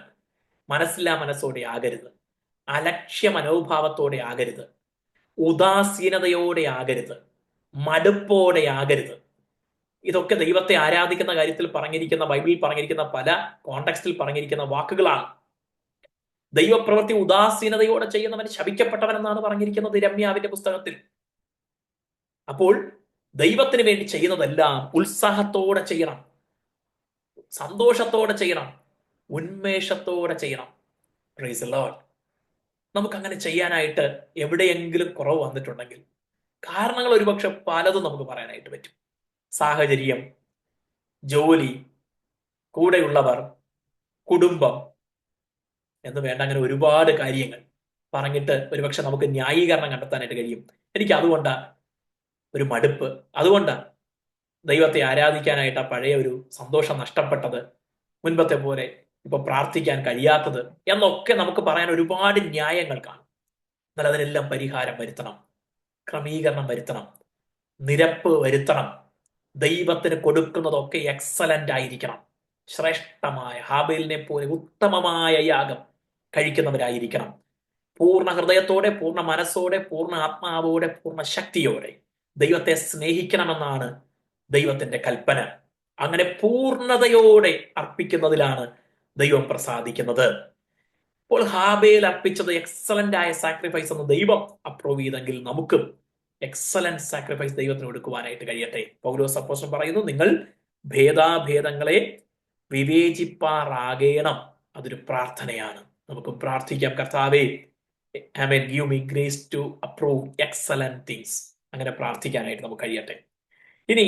മനസ്സില്ലാ മനസ്സോടെ ആകരുത്, അലക്ഷ്യ മനോഭാവത്തോടെ ആകരുത്, ഉദാസീനതയോടെ ആകരുത്, മടുപ്പോടെ ആകരുത്. ഇതൊക്കെ ദൈവത്തെ ആരാധിക്കുന്ന കാര്യത്തിൽ പറഞ്ഞിരിക്കുന്ന, ബൈബിളിൽ പറഞ്ഞിരിക്കുന്ന പല കോണ്ടെക്സ്റ്റിൽ പറഞ്ഞിരിക്കുന്ന വാക്കുകളാണ്. ദൈവപ്രവൃത്തി ഉദാസീനതയോടെ ചെയ്യുന്നവൻ ശപിക്കപ്പെട്ടവൻ എന്നാണ് പറഞ്ഞിരിക്കുന്നത് യിരെമ്യാവിന്റെ പുസ്തകത്തിൽ. അപ്പോൾ ദൈവത്തിന് വേണ്ടി ചെയ്യുന്നതെല്ലാം ഉത്സാഹത്തോടെ ചെയ്യണം, സന്തോഷത്തോടെ ചെയ്യണം, ഉന്മേഷത്തോടെ ചെയ്യണം. Price the Lord. നമുക്കങ്ങനെ ചെയ്യാനായിട്ട് എവിടെയെങ്കിലും കുറവ് വന്നിട്ടുണ്ടെങ്കിൽ കാരണങ്ങൾ ഒരുപക്ഷെ പലതും നമുക്ക് പറയാനായിട്ട് പറ്റും. സാഹചര്യം, ജോലി, കൂടെയുള്ളവർ, കുടുംബം എന്ന് വേണ്ട അങ്ങനെ ഒരുപാട് കാര്യങ്ങൾ പറഞ്ഞിട്ട് ഒരുപക്ഷെ നമുക്ക് ന്യായീകരണം കണ്ടെത്താനായിട്ട് കഴിയും. എനിക്ക് അതുകൊണ്ടാ ഒരു മടുപ്പ്, അതുകൊണ്ടാ ദൈവത്തെ ആരാധിക്കാനായിട്ട് ആ പഴയ ഒരു സന്തോഷം നഷ്ടപ്പെട്ടത്, മുൻപത്തെ പോലെ ഇപ്പൊ പ്രാർത്ഥിക്കാൻ കഴിയാത്തത് എന്നൊക്കെ നമുക്ക് പറയാൻ ഒരുപാട് ന്യായങ്ങൾ കാണും. എന്നാൽ അതിനെല്ലാം പരിഹാരം വരുത്തണം, ക്രമീകരണം വരുത്തണം, നിരപ്പ് വരുത്തണം. ദൈവത്തിന് കൊടുക്കുന്നതൊക്കെ എക്സലന്റ് ആയിരിക്കണം. ശ്രേഷ്ഠമായ ഹാബേലിനെ പോലെ ഉത്തമമായ യാഗം കഴിക്കുന്നവരായിരിക്കണം. പൂർണ്ണ ഹൃദയത്തോടെ, പൂർണ്ണ മനസ്സോടെ, പൂർണ്ണ ആത്മാവോടെ, പൂർണ്ണ ശക്തിയോടെ ദൈവത്തെ സ്നേഹിക്കണമെന്നാണ് ദൈവത്തിന്റെ കൽപ്പന. അങ്ങനെ പൂർണ്ണതയോടെ അർപ്പിക്കുന്നതിലാണ് ദൈവം പ്രസാദിക്കുന്നത്. അപ്പോൾ ഹാബേൽ അർപ്പിച്ചത് എക്സലന്റ് ആയ സാക്രിഫൈസ് എന്ന് ദൈവം അപ്രൂവ് ചെയ്തെങ്കിൽ നമുക്കും എക്സലന്റ് സാക്രിഫൈസ് ദൈവത്തിന് കൊടുക്കുവാനായിട്ട് കഴിയട്ടെ. പൗലോസ് അപ്പോസ്തലൻ പറയുന്നു, നിങ്ങൾ ഭേദാഭേദങ്ങളെ വിവേചിപ്പാറാകേണം. അതൊരു പ്രാർത്ഥനയാണ്. നമുക്ക് പ്രാർത്ഥിക്കാം, കർത്താവേ, ആമേൻ, give me grace to approve excellent things. അങ്ങനെ പ്രാർത്ഥിക്കാനായിട്ട് നമുക്ക് കഴിയട്ടെ. ഇനി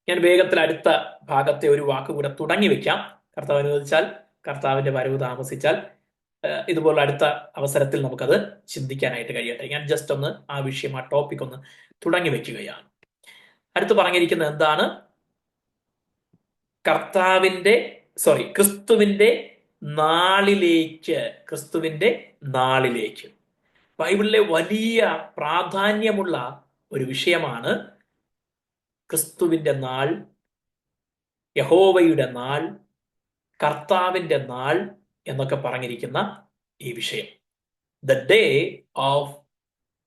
ഞാൻ വേഗത്തിൽ അടുത്ത ഭാഗത്തെ ഒരു വാക്ക് കൂടെ തുടങ്ങി വെക്കാം. കർത്താവ് അനുവദിച്ചാൽ, കർത്താവിന്റെ വരവ് താമസിച്ചാൽ ഇതുപോലെ അടുത്ത അവസരത്തിൽ നമുക്കത് ചിന്തിക്കാനായിട്ട് കഴിയട്ടെ. ഞാൻ ജസ്റ്റ് ഒന്ന് ആ വിഷയം, ആ ടോപ്പിക് ഒന്ന് തുടങ്ങി വെക്കുകയാണ്. അടുത്ത് പറഞ്ഞിരിക്കുന്നത് എന്താണ്? ക്രിസ്തുവിന്റെ നാളിലേക്ക് ബൈബിളിലെ വലിയ പ്രാധാന്യമുള്ള ഒരു വിഷയമാണ് ക്രിസ്തുവിന്റെ നാൾ, യഹോവയുടെ നാൾ, കർത്താവിന്റെ നാൾ എന്നൊക്കെ പറഞ്ഞിരിക്കുന്ന ഈ വിഷയം. ദ ഡേ ഓഫ്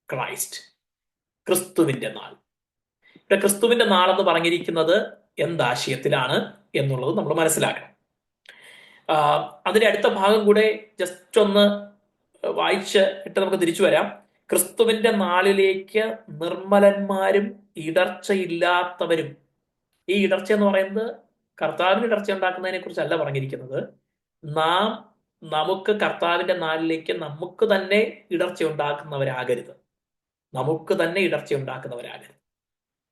ക്രൈസ്റ്റ്, ക്രിസ്തുവിന്റെ നാൾ. ഇവിടെ ക്രിസ്തുവിന്റെ നാൾ എന്ന് പറഞ്ഞിരിക്കുന്നത് എന്താശയത്തിലാണ് എന്നുള്ളത് നമ്മൾ മനസ്സിലാക്കണം. അതിന്റെ അടുത്ത ഭാഗം കൂടെ ജസ്റ്റ് ഒന്ന് വായിച്ച് ഇട്ട് നമുക്ക് തിരിച്ചു വരാം. ക്രിസ്തുവിന്റെ നാളിലേക്ക് നിർമ്മലന്മാരും ഇടർച്ചയില്ലാത്തവരും. ഈ ഇടർച്ച എന്ന് പറയുന്നത് കർത്താവിന് ഇടർച്ച ഉണ്ടാക്കുന്നതിനെ കുറിച്ചല്ല പറഞ്ഞിരിക്കുന്നത്. നമുക്ക് കർത്താവിന്റെ നാളിലേക്ക് നമുക്ക് തന്നെ ഇടർച്ച ഉണ്ടാക്കുന്നവരാകരുത്.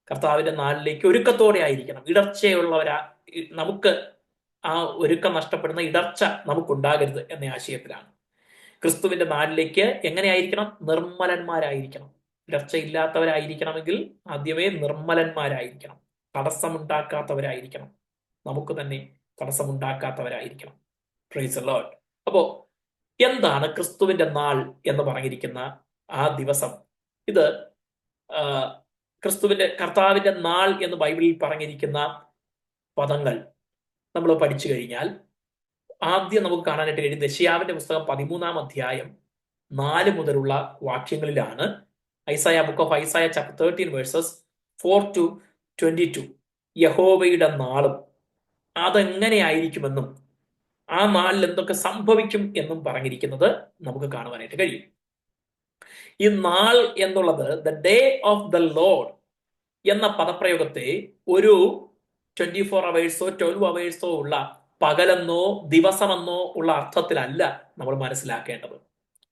കർത്താവിന്റെ നാളിലേക്ക് ഒരുക്കത്തോടെ ആയിരിക്കണം. നമുക്ക് ആ ഒരുക്കം നഷ്ടപ്പെടുന്ന ഇടർച്ച നമുക്കുണ്ടാകരുത് എന്ന ആശയത്തിലാണ്. ക്രിസ്തുവിന്റെ നാളിലേക്ക് എങ്ങനെയായിരിക്കണം? നിർമ്മലന്മാരായിരിക്കണം. ഇടർച്ചയില്ലാത്തവരായിരിക്കണമെങ്കിൽ ആദ്യമേ നിർമ്മലന്മാരായിരിക്കണം, തടസ്സമുണ്ടാക്കാത്തവരായിരിക്കണം, നമുക്ക് തന്നെ തടസ്സമുണ്ടാക്കാത്തവരായിരിക്കണം. Price the Lord. അപ്പോ എന്താണ് ക്രിസ്തുവിന്റെ നാൾ എന്ന് പറഞ്ഞിരിക്കുന്ന ആ ദിവസം? ഇത് കർത്താവിന്റെ നാൾ എന്ന് ബൈബിളിൽ പറഞ്ഞിരിക്കുന്ന പദങ്ങൾ നമ്മൾ പഠിച്ചു കഴിഞ്ഞാൽ ആദ്യം നമുക്ക് കാണാനായിട്ട് കഴിയും യെശയ്യാവിന്റെ പുസ്തകം 13-ാം അധ്യായം 4 മുതലുള്ള വാക്യങ്ങളിലാണ്. Book of Isaiah chapter 13 verses 4 to 22 യഹോവയുടെ നാളും അതെങ്ങനെയായിരിക്കുമെന്നും ആ നാളിൽ എന്തൊക്കെ സംഭവിക്കും എന്നും പറഞ്ഞിരിക്കുന്നത് നമുക്ക് കാണുവാനായിട്ട് കഴിയും. ഈ നാൾ എന്നുള്ളത് the day of the Lord എന്ന പദപ്രയോഗത്തെ ഒരു 24 അവേഴ്സോ 12 അവേഴ്സോ ഉള്ള പകലെന്നോ ദിവസമെന്നോ ഉള്ള അർത്ഥത്തിലല്ല നമ്മൾ മനസ്സിലാക്കേണ്ടത്.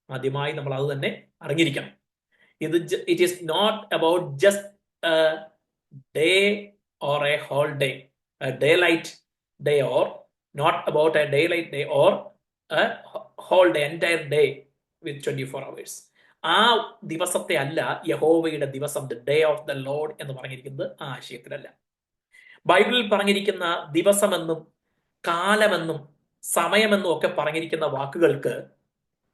ആദ്യമായി നമ്മൾ അത് തന്നെ അറിഞ്ഞിരിക്കണം. It is not about just day or a whole day, daylight day, or not about a daylight day or a whole day, entire day with 24 hours. ആ ദിവസത്തെ അല്ല യഹോവയുടെ ദിവസം, the day of the Lord എന്ന് പറഞ്ഞിരിക്കുന്നത് ആ ആശയത്തിലല്ല. ബൈബിളിൽ പറഞ്ഞിരിക്കുന്ന ദിവസമെന്നും കാലമെന്നും സമയമെന്നും ഒക്കെ പറഞ്ഞിരിക്കുന്ന വാക്കുകൾക്ക്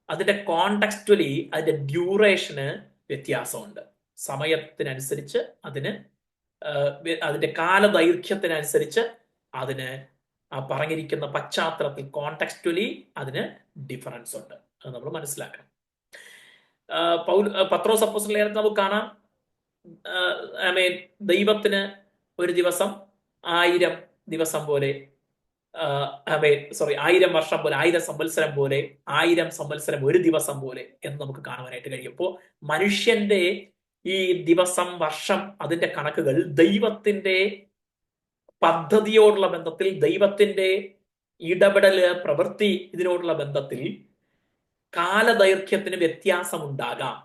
അതിന്റെ കോണ്ടെക്സ്റ്റുവലി അതിന്റെ ഡ്യൂറേഷന് വ്യത്യാസമുണ്ട്. സമയത്തിനനുസരിച്ച് അതിന്റെ കാലദൈർഘ്യത്തിനനുസരിച്ച് അതിന് ആ പറഞ്ഞിരിക്കുന്ന പശ്ചാത്തലത്തിൽ കോണ്ടെക്സ്റ്റുവലി അതിന് ഡിഫറൻസ് ഉണ്ട്. അത് നമ്മൾ മനസ്സിലാക്കണം. പത്രോസ് അപ്പോസ്തലൻ ലേഖനത്തിൽ നമുക്ക് കാണാം, ദൈവത്തിന് ഒരു ദിവസം 1000 ദിവസം പോലെ, 1000 വർഷം പോലെ, 1000 സംവത്സരം പോലെ, 1000 സംവത്സരം ഒരു ദിവസം പോലെ എന്ന് നമുക്ക് കാണുവാനായിട്ട് കഴിയും. അപ്പോൾ മനുഷ്യന്റെ ഈ ദിവസം, വർഷം, അതിന്റെ കണക്കുകൾ ദൈവത്തിന്റെ പദ്ധതിയോടുള്ള ബന്ധത്തിൽ, ദൈവത്തിന്റെ ഇടപെടല്, പ്രവൃത്തി, ഇതിനോടുള്ള ബന്ധത്തിൽ കാലദൈർഘ്യത്തിന് വ്യത്യാസമുണ്ടാകാം.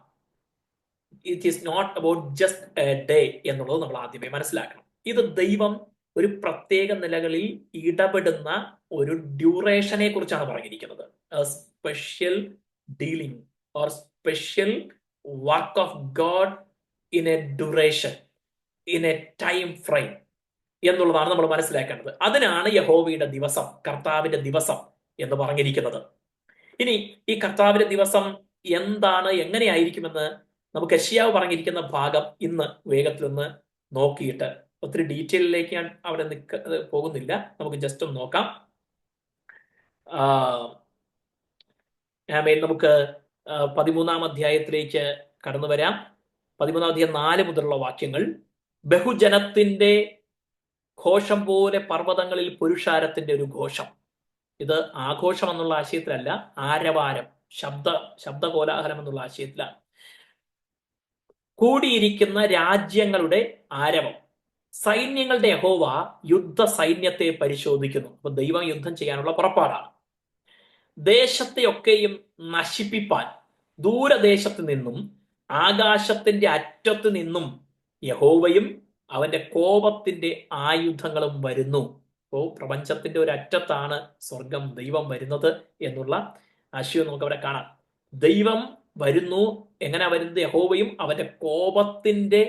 It is not about just a day എന്നുള്ളത് നമ്മൾ ആദ്യമേ മനസ്സിലാക്കണം. ഇത് ദൈവം ഒരു പ്രത്യേക നിലകളിൽ ഇടപെടുന്ന ഒരു ഡ്യൂറേഷനെ കുറിച്ചാണ് പറഞ്ഞിരിക്കുന്നത്. Special dealing or special work of God in A duration, in A time frame. എന്നുള്ളതാണ് നമ്മൾ മനസ്സിലാക്കേണ്ടത്. അതിനാണ് യഹോവയുടെ ദിവസം, കർത്താവിന്റെ ദിവസം എന്ന് പറഞ്ഞിരിക്കുന്നത്. ഇനി ഈ കർത്താവിന്റെ ദിവസം എന്താണ്, എങ്ങനെയായിരിക്കുമെന്ന് നമുക്ക് യെശയ്യാവ് പറഞ്ഞിരിക്കുന്ന ഭാഗം ഇന്ന് വേഗത്തിലൊന്ന് നോക്കിയിട്ട്, ഒത്തിരി ഡീറ്റെയിലേക്ക് ഞാൻ അവിടെ പോകുന്നില്ല, നമുക്ക് ജസ്റ്റ് ഒന്ന് നോക്കാം. നമുക്ക് 13-ാം അധ്യായത്തിലേക്ക് കടന്നു വരാം. 13-ാം അധ്യായം 4 മുതലുള്ള വാക്യങ്ങൾ. ബഹുജനത്തിന്റെ ഘോഷം പോലെ പർവ്വതങ്ങളിൽ പുരുഷാരത്തിന്റെ ഒരു ഘോഷം. ഇത് ആഘോഷം എന്നുള്ള ആശയത്തിലല്ല, ആരവാരം, ശബ്ദകോലാഹലം എന്നുള്ള ആശയത്തിലാണ്. കൂടിയിരിക്കുന്ന രാജ്യങ്ങളുടെ ആരവം. സൈന്യങ്ങളുടെ യഹോവ യുദ്ധ സൈന്യത്തെ പരിശോധിക്കുന്നു. അപ്പൊ ദൈവം യുദ്ധം ചെയ്യാനുള്ള പുറപ്പാടാണ്. ദേശത്തെയൊക്കെയും നശിപ്പിപ്പാൻ ദൂരദേശത്ത് നിന്നും ആകാശത്തിന്റെ അറ്റത്ത് നിന്നും യഹോവയും അവന്റെ കോപത്തിന്റെ ആയുധങ്ങളും വരുന്നു. അപ്പോ പ്രപഞ്ചത്തിന്റെ ഒരു അറ്റത്താണ് സ്വർഗം, ദൈവം വരുന്നത് എന്നുള്ള ആശയം നമുക്ക് അവിടെ കാണാം. ദൈവം വരുന്നു. എങ്ങനെ വരുന്നത്? യഹോവയും അവന്റെ കോപത്തിന്റെ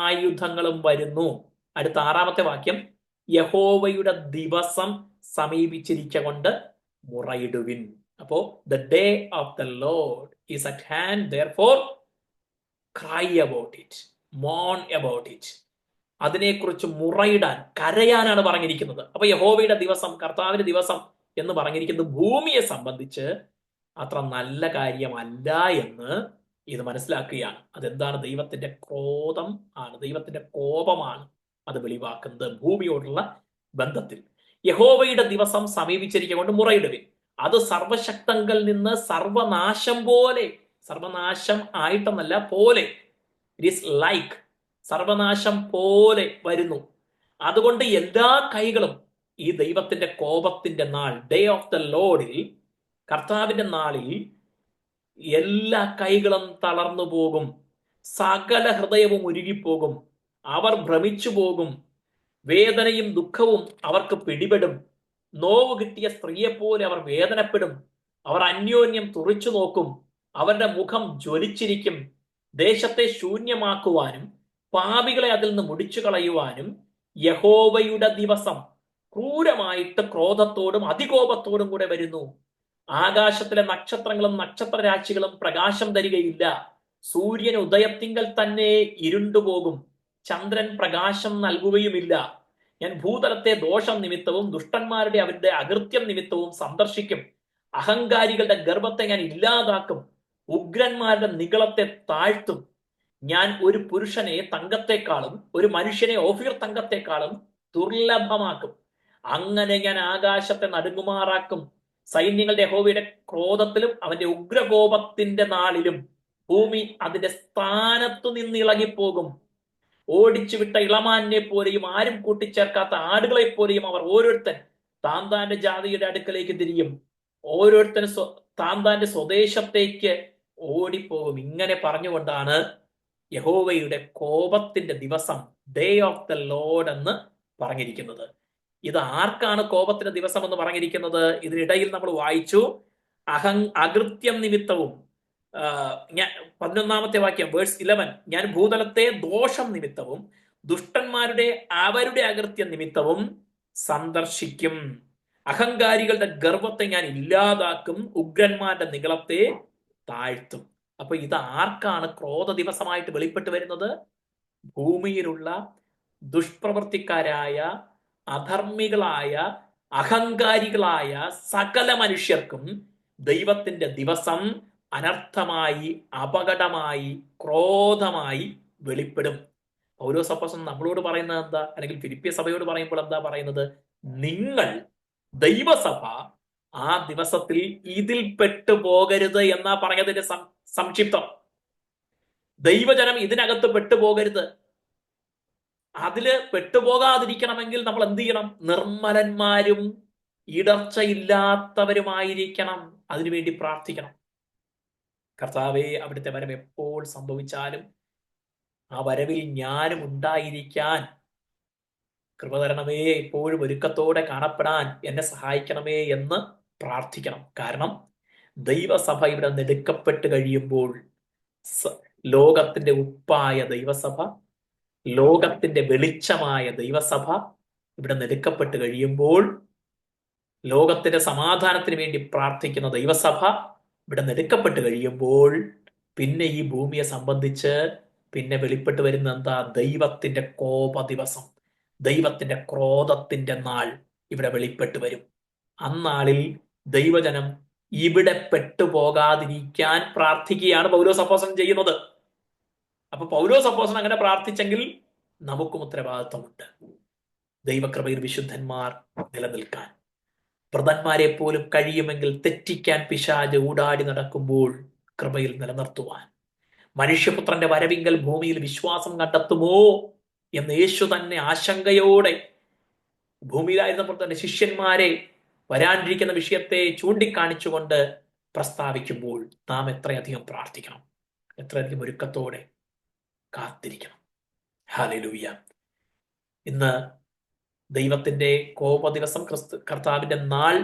ആയുധങ്ങളും വരുന്നു. അടുത്ത 6-ാമത്തെ വാക്യം, യഹോവയുടെ ദിവസം സമീപിച്ചിരിക്കൊണ്ട് മുറയിടുവിൻ. അപ്പോ the day of the Lord is at hand, therefore cry about it, mourn about it. അതിനെക്കുറിച്ച് മുറയിടാൻ, കരയാനാണ് പറഞ്ഞിരിക്കുന്നത്. അപ്പൊ യഹോവയുടെ ദിവസം, കർത്താവിന്റെ ദിവസം എന്ന് പറഞ്ഞിരിക്കുന്നത് ഭൂമിയെ സംബന്ധിച്ച് അത്ര നല്ല കാര്യമല്ല എന്ന് ഇത് മനസ്സിലാക്കുകയാണ്. അതെന്താണ്? ദൈവത്തിന്റെ ക്രോധം ആണ്, ദൈവത്തിന്റെ കോപമാണ് അത് വെളിവാക്കുന്നത് ഭൂമിയോടുള്ള ബന്ധത്തിൽ. യഹോവയുടെ ദിവസം സമീപിച്ചിരിക്കൊണ്ട് മുറയിടുവിൻ. അത് സർവശക്തങ്കൽ നിന്ന് സർവനാശം പോലെ, സർവനാശം ആയിട്ടെന്നല്ല, പോലെ, ഇറ്റ് ഈസ് ലൈക്ക്, സർവനാശം പോലെ വരുന്നു. അതുകൊണ്ട് എല്ലാ കൈകളും ഈ ദൈവത്തിന്റെ കോപത്തിന്റെ നാൾ, ഡേ ഓഫ് ദ ലോർഡിൽ, കർത്താവിന്റെ നാളിൽ എല്ലാ കൈകളും തളർന്നു പോകും, സകല ഹൃദയവും ഉരുകിപ്പോകും, അവർ ഭ്രമിച്ചു പോകും, വേദനയും ദുഃഖവും അവർക്ക് പിടിപെടും. നോവ് കിട്ടിയ സ്ത്രീയെപ്പോലെ അവർ വേദനപ്പെടും. അവർ അന്യോന്യം തുറിച്ചു നോക്കും, അവരുടെ മുഖം ജ്വലിച്ചിരിക്കും. ദേശത്തെ ശൂന്യമാക്കുവാനും പാപികളെ അതിൽ നിന്ന് മുടിച്ചു കളയുവാനും യഹോവയുടെ ദിവസം ക്രൂരമായിട്ട് ക്രോധത്തോടും അതികോപത്തോടും കൂടെ വരുന്നു. ആകാശത്തിലെ നക്ഷത്രങ്ങളും നക്ഷത്രരാശികളും പ്രകാശം തരികയില്ല. സൂര്യൻ ഉദയത്തിങ്കൽ തന്നെ ഇരുണ്ടുപോകും, ചന്ദ്രൻ പ്രകാശം നൽകുകയുമില്ല. ഞാൻ ഭൂതലത്തെ ദോഷം നിമിത്തവും ദുഷ്ടന്മാരുടെ അവരുടെ അകൃത്യം നിമിത്തവും സന്ദർശിക്കും. അഹങ്കാരികളുടെ ഗർഭത്തെ ഞാൻ ഇല്ലാതാക്കും, ഉഗ്രന്മാരുടെ നിഗളത്തെ താഴ്ത്തും. ഞാൻ ഒരു പുരുഷനെ തങ്കത്തെക്കാളും ഒരു മനുഷ്യനെ ഓഫീർ തങ്കത്തെക്കാളും ദുർലഭമാക്കും. അങ്ങനെ ഞാൻ ആകാശത്തെ നടുങ്ങുമാറാക്കും. സൈന്യങ്ങളുടെ യഹോവയുടെ ക്രോധത്തിലും അവന്റെ ഉഗ്രകോപത്തിന്റെ നാളിലും ഭൂമി അതിന്റെ സ്ഥാനത്തു നിന്ന് ഇളകിപ്പോകും. ഓടിച്ചുവിട്ട ഇളമാനെ പോലെയും ആരും കൂട്ടിച്ചേർക്കാത്ത ആടുകളെ പോലെയും അവർ ഓരോരുത്തൻ താന്താന്റെ ജാതിയുടെ അടുക്കലേക്ക് തിരിയും. ഓരോരുത്തരും താന്താന്റെ സ്വദേശത്തേക്ക് ഓടിപ്പോകും. ഇങ്ങനെ പറഞ്ഞുകൊണ്ടാണ് യഹോവയുടെ കോപത്തിന്റെ ദിവസം, ഡേ ഓഫ് ദ ലോർഡ് എന്ന് പറഞ്ഞിരിക്കുന്നത്. ഇത് ആർക്കാണ് കോപത്തിന്റെ ദിവസം എന്ന് പറഞ്ഞിരിക്കുന്നത്? ഇതിനിടയിൽ നമ്മൾ വായിച്ചു, അകൃത്യം നിമിത്തവും, 11-ാമത്തെ വാക്യം, വേഴ്സ് 11, ഞാൻ ഭൂതലത്തെ ദോഷം നിമിത്തവും ദുഷ്ടന്മാരുടെ അവരുടെ അകൃത്യം നിമിത്തവും സന്ദർശിക്കും. അഹങ്കാരികളുടെ ഗർവത്തെ ഞാൻ ഇല്ലാതാക്കും, ഉഗ്രന്മാരുടെ നിഗളത്തെ താഴ്ത്തും. അപ്പൊ ഇത് ആർക്കാണ് ക്രോധ ദിവസമായിട്ട് വെളിപ്പെട്ട് വരുന്നത്? ഭൂമിയിലുള്ള ദുഷ്പ്രവർത്തിക്കാരായ, അധർമ്മികളായ, അഹങ്കാരികളായ സകല മനുഷ്യർക്കും ദൈവത്തിന്റെ ദിവസം അനർത്ഥമായി, അപകടമായി, ക്രോധമായി വെളിപ്പെടും. പൗലോസ് അപ്പോസ്തലൻ നമ്മളോട് പറയുന്നത് എന്താ? അല്ലെങ്കിൽ ഫിലിപ്പിയ സഭയോട് പറയുമ്പോൾ എന്താ പറയുന്നത്? നിങ്ങൾ ദൈവസഭ ആ ദിവസത്തിൽ ഇതിൽ പെട്ടുപോകരുത് എന്നാ പറഞ്ഞതിന്റെ സംക്ഷിപ്തം. ദൈവജനം ഇതിനകത്ത് പെട്ടുപോകരുത്. അതില് പെട്ടുപോകാതിരിക്കണമെങ്കിൽ നമ്മൾ എന്ത് ചെയ്യണം? നിർമ്മലന്മാരും ഇടർച്ചയില്ലാത്തവരുമായിരിക്കണം. അതിനുവേണ്ടി പ്രാർത്ഥിക്കണം. കർത്താവേ, അവിടുത്തെ വരവ് എപ്പോൾ സംഭവിച്ചാലും ആ വരവിൽ ഞാനും ഉണ്ടായിരിക്കാൻ കൃപ തരണമേ, എപ്പോഴും ഒരുക്കത്തോടെ കാണപ്പെടാൻ എന്നെ സഹായിക്കണമേ എന്ന് പ്രാർത്ഥിക്കണം. കാരണം ദൈവസഭ ഇവിടെ നെടുക്കപ്പെട്ട് കഴിയുമ്പോൾ ലോകത്തിന്റെ ഉപ്പായ ദൈവസഭ, ലോകത്തിന്റെ വെളിച്ചമായ ദൈവസഭ, ഇവിടെ എടുക്കപ്പെട്ട് കഴിയുമ്പോൾ ലോകത്തിന്റെ സമാധാനത്തിന് വേണ്ടി പ്രാർത്ഥിക്കുന്ന ദൈവസഭ ഇവിടെ എടുക്കപ്പെട്ട് കഴിയുമ്പോൾ പിന്നെ ഈ ഭൂമിയെ സംബന്ധിച്ച് പിന്നെ വെളിപ്പെട്ട് വരുന്ന എന്താ? ദൈവത്തിന്റെ കോപ ദിവസം, ദൈവത്തിന്റെ ക്രോധത്തിന്റെ നാൾ ഇവിടെ വെളിപ്പെട്ട് വരും. അന്നാളിൽ ദൈവജനം ഇവിടെ പെട്ടുപോകാതിരിക്കാൻ പ്രാർത്ഥിക്കുകയാണ് പൗലോസ് അപ്പോസ്തലൻ ചെയ്യുന്നത്. അപ്പൊ പൗലോസ് അപ്പോസ്തലൻ അങ്ങനെ പ്രാർത്ഥിച്ചെങ്കിൽ നമുക്കും ഉത്തരവാദിത്വമുണ്ട്. ദൈവകൃപയിൽ വിശുദ്ധന്മാർ നിലനിൽക്കാൻ, വ്രതന്മാരെ പോലും കഴിയുമെങ്കിൽ തെറ്റിക്കാൻ പിശാച് ഊടാടി നടക്കുമ്പോൾ കൃപയിൽ നിലനിർത്തുവാൻ, മനുഷ്യപുത്രന്റെ വരവിങ്കൽ ഭൂമിയിൽ വിശ്വാസം കണ്ടെത്തുമോ എന്ന് യേശു തന്നെ ആശങ്കയോടെ ഭൂമിയിലായിരുന്നപ്പോൾ തന്നെ ശിഷ്യന്മാരെ വരാനിരിക്കുന്ന വിഷയത്തെ ചൂണ്ടിക്കാണിച്ചുകൊണ്ട് പ്രസ്താവിക്കുമ്പോൾ നാം എത്രയധികം പ്രാർത്ഥിക്കണം, എത്രയധികം ഒരുക്കത്തോടെ കാത്തിരിക്കണം. ഹല്ലേലൂയ. ഇന്ന് ദൈവത്തിന്റെ കോപ ദിവസം, കർത്താവിന്റെ നാൾ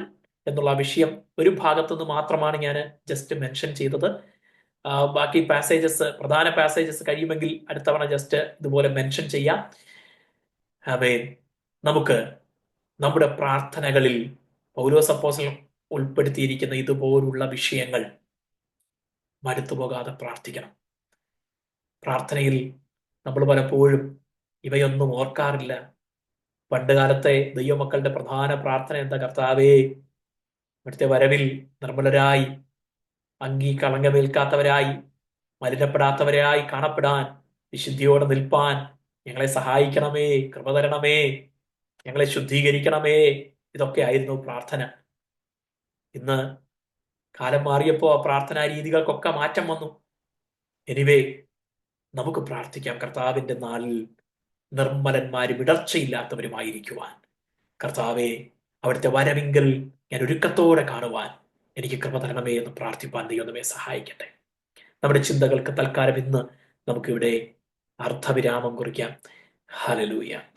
എന്നുള്ള വിഷയം ഒരു ഭാഗത്തുനിന്ന് മാത്രമാണ് ഞാൻ ജസ്റ്റ് മെൻഷൻ ചെയ്തത്. ബാക്കി പാസേജസ്, പ്രധാന പാസേജസ് കഴിയുമെങ്കിൽ അടുത്തവണ ജസ്റ്റ് ഇതുപോലെ മെൻഷൻ ചെയ്യാം. ആമേൻ. നമുക്ക് നമ്മുടെ പ്രാർത്ഥനകളിൽ പൗലോസ് അപ്പോസ്തലൻ ഉൾപ്പെടുത്തിയിരിക്കുന്ന ഇതുപോലുള്ള വിഷയങ്ങൾ മടുത്തുപോകാതെ പ്രാർത്ഥിക്കണം. പ്രാർത്ഥനയിൽ നമ്മൾ പലപ്പോഴും ഇവയൊന്നും ഓർക്കാറില്ല. പണ്ട് കാലത്തെ ദൈവമക്കളുടെ പ്രധാന പ്രാർത്ഥന എന്താ? കർത്താവേ, ഇവിടുത്തെ വരവിൽ നിർമ്മലരായി, അങ്കി കളങ്കമേൽക്കാത്തവരായി, മലിനപ്പെടാത്തവരായി കാണപ്പെടാൻ, വിശുദ്ധിയോടെ നിൽപ്പാൻ ഞങ്ങളെ സഹായിക്കണമേ, കൃപ തരണമേ, ഞങ്ങളെ ശുദ്ധീകരിക്കണമേ. ഇതൊക്കെ ആയിരുന്നു പ്രാർത്ഥന. ഇന്ന് കാലം മാറിയപ്പോ ആ പ്രാർത്ഥനാ രീതികൾക്കൊക്കെ മാറ്റം വന്നു. എനിവേ, നമുക്ക് പ്രാർത്ഥിക്കാം കർത്താവിന്റെ നാളിൽ നിർമ്മലന്മാരും ഇടർച്ചയില്ലാത്തവരുമായിരിക്കുവാൻ. കർത്താവെ, അവിടുത്തെ വരവിങ്കൽ ഞാൻ ഒരുക്കത്തോടെ കാണുവാൻ എനിക്ക് കൃപ തരണമേ എന്ന് പ്രാർത്ഥിപ്പാൻ ദൈവം നമ്മെ സഹായിക്കട്ടെ. നമ്മുടെ ചിന്തകൾക്ക് തൽക്കാലം ഇന്ന് നമുക്കിവിടെ അർത്ഥവിരാമം കുറിക്കാം. ഹല്ലേലൂയ.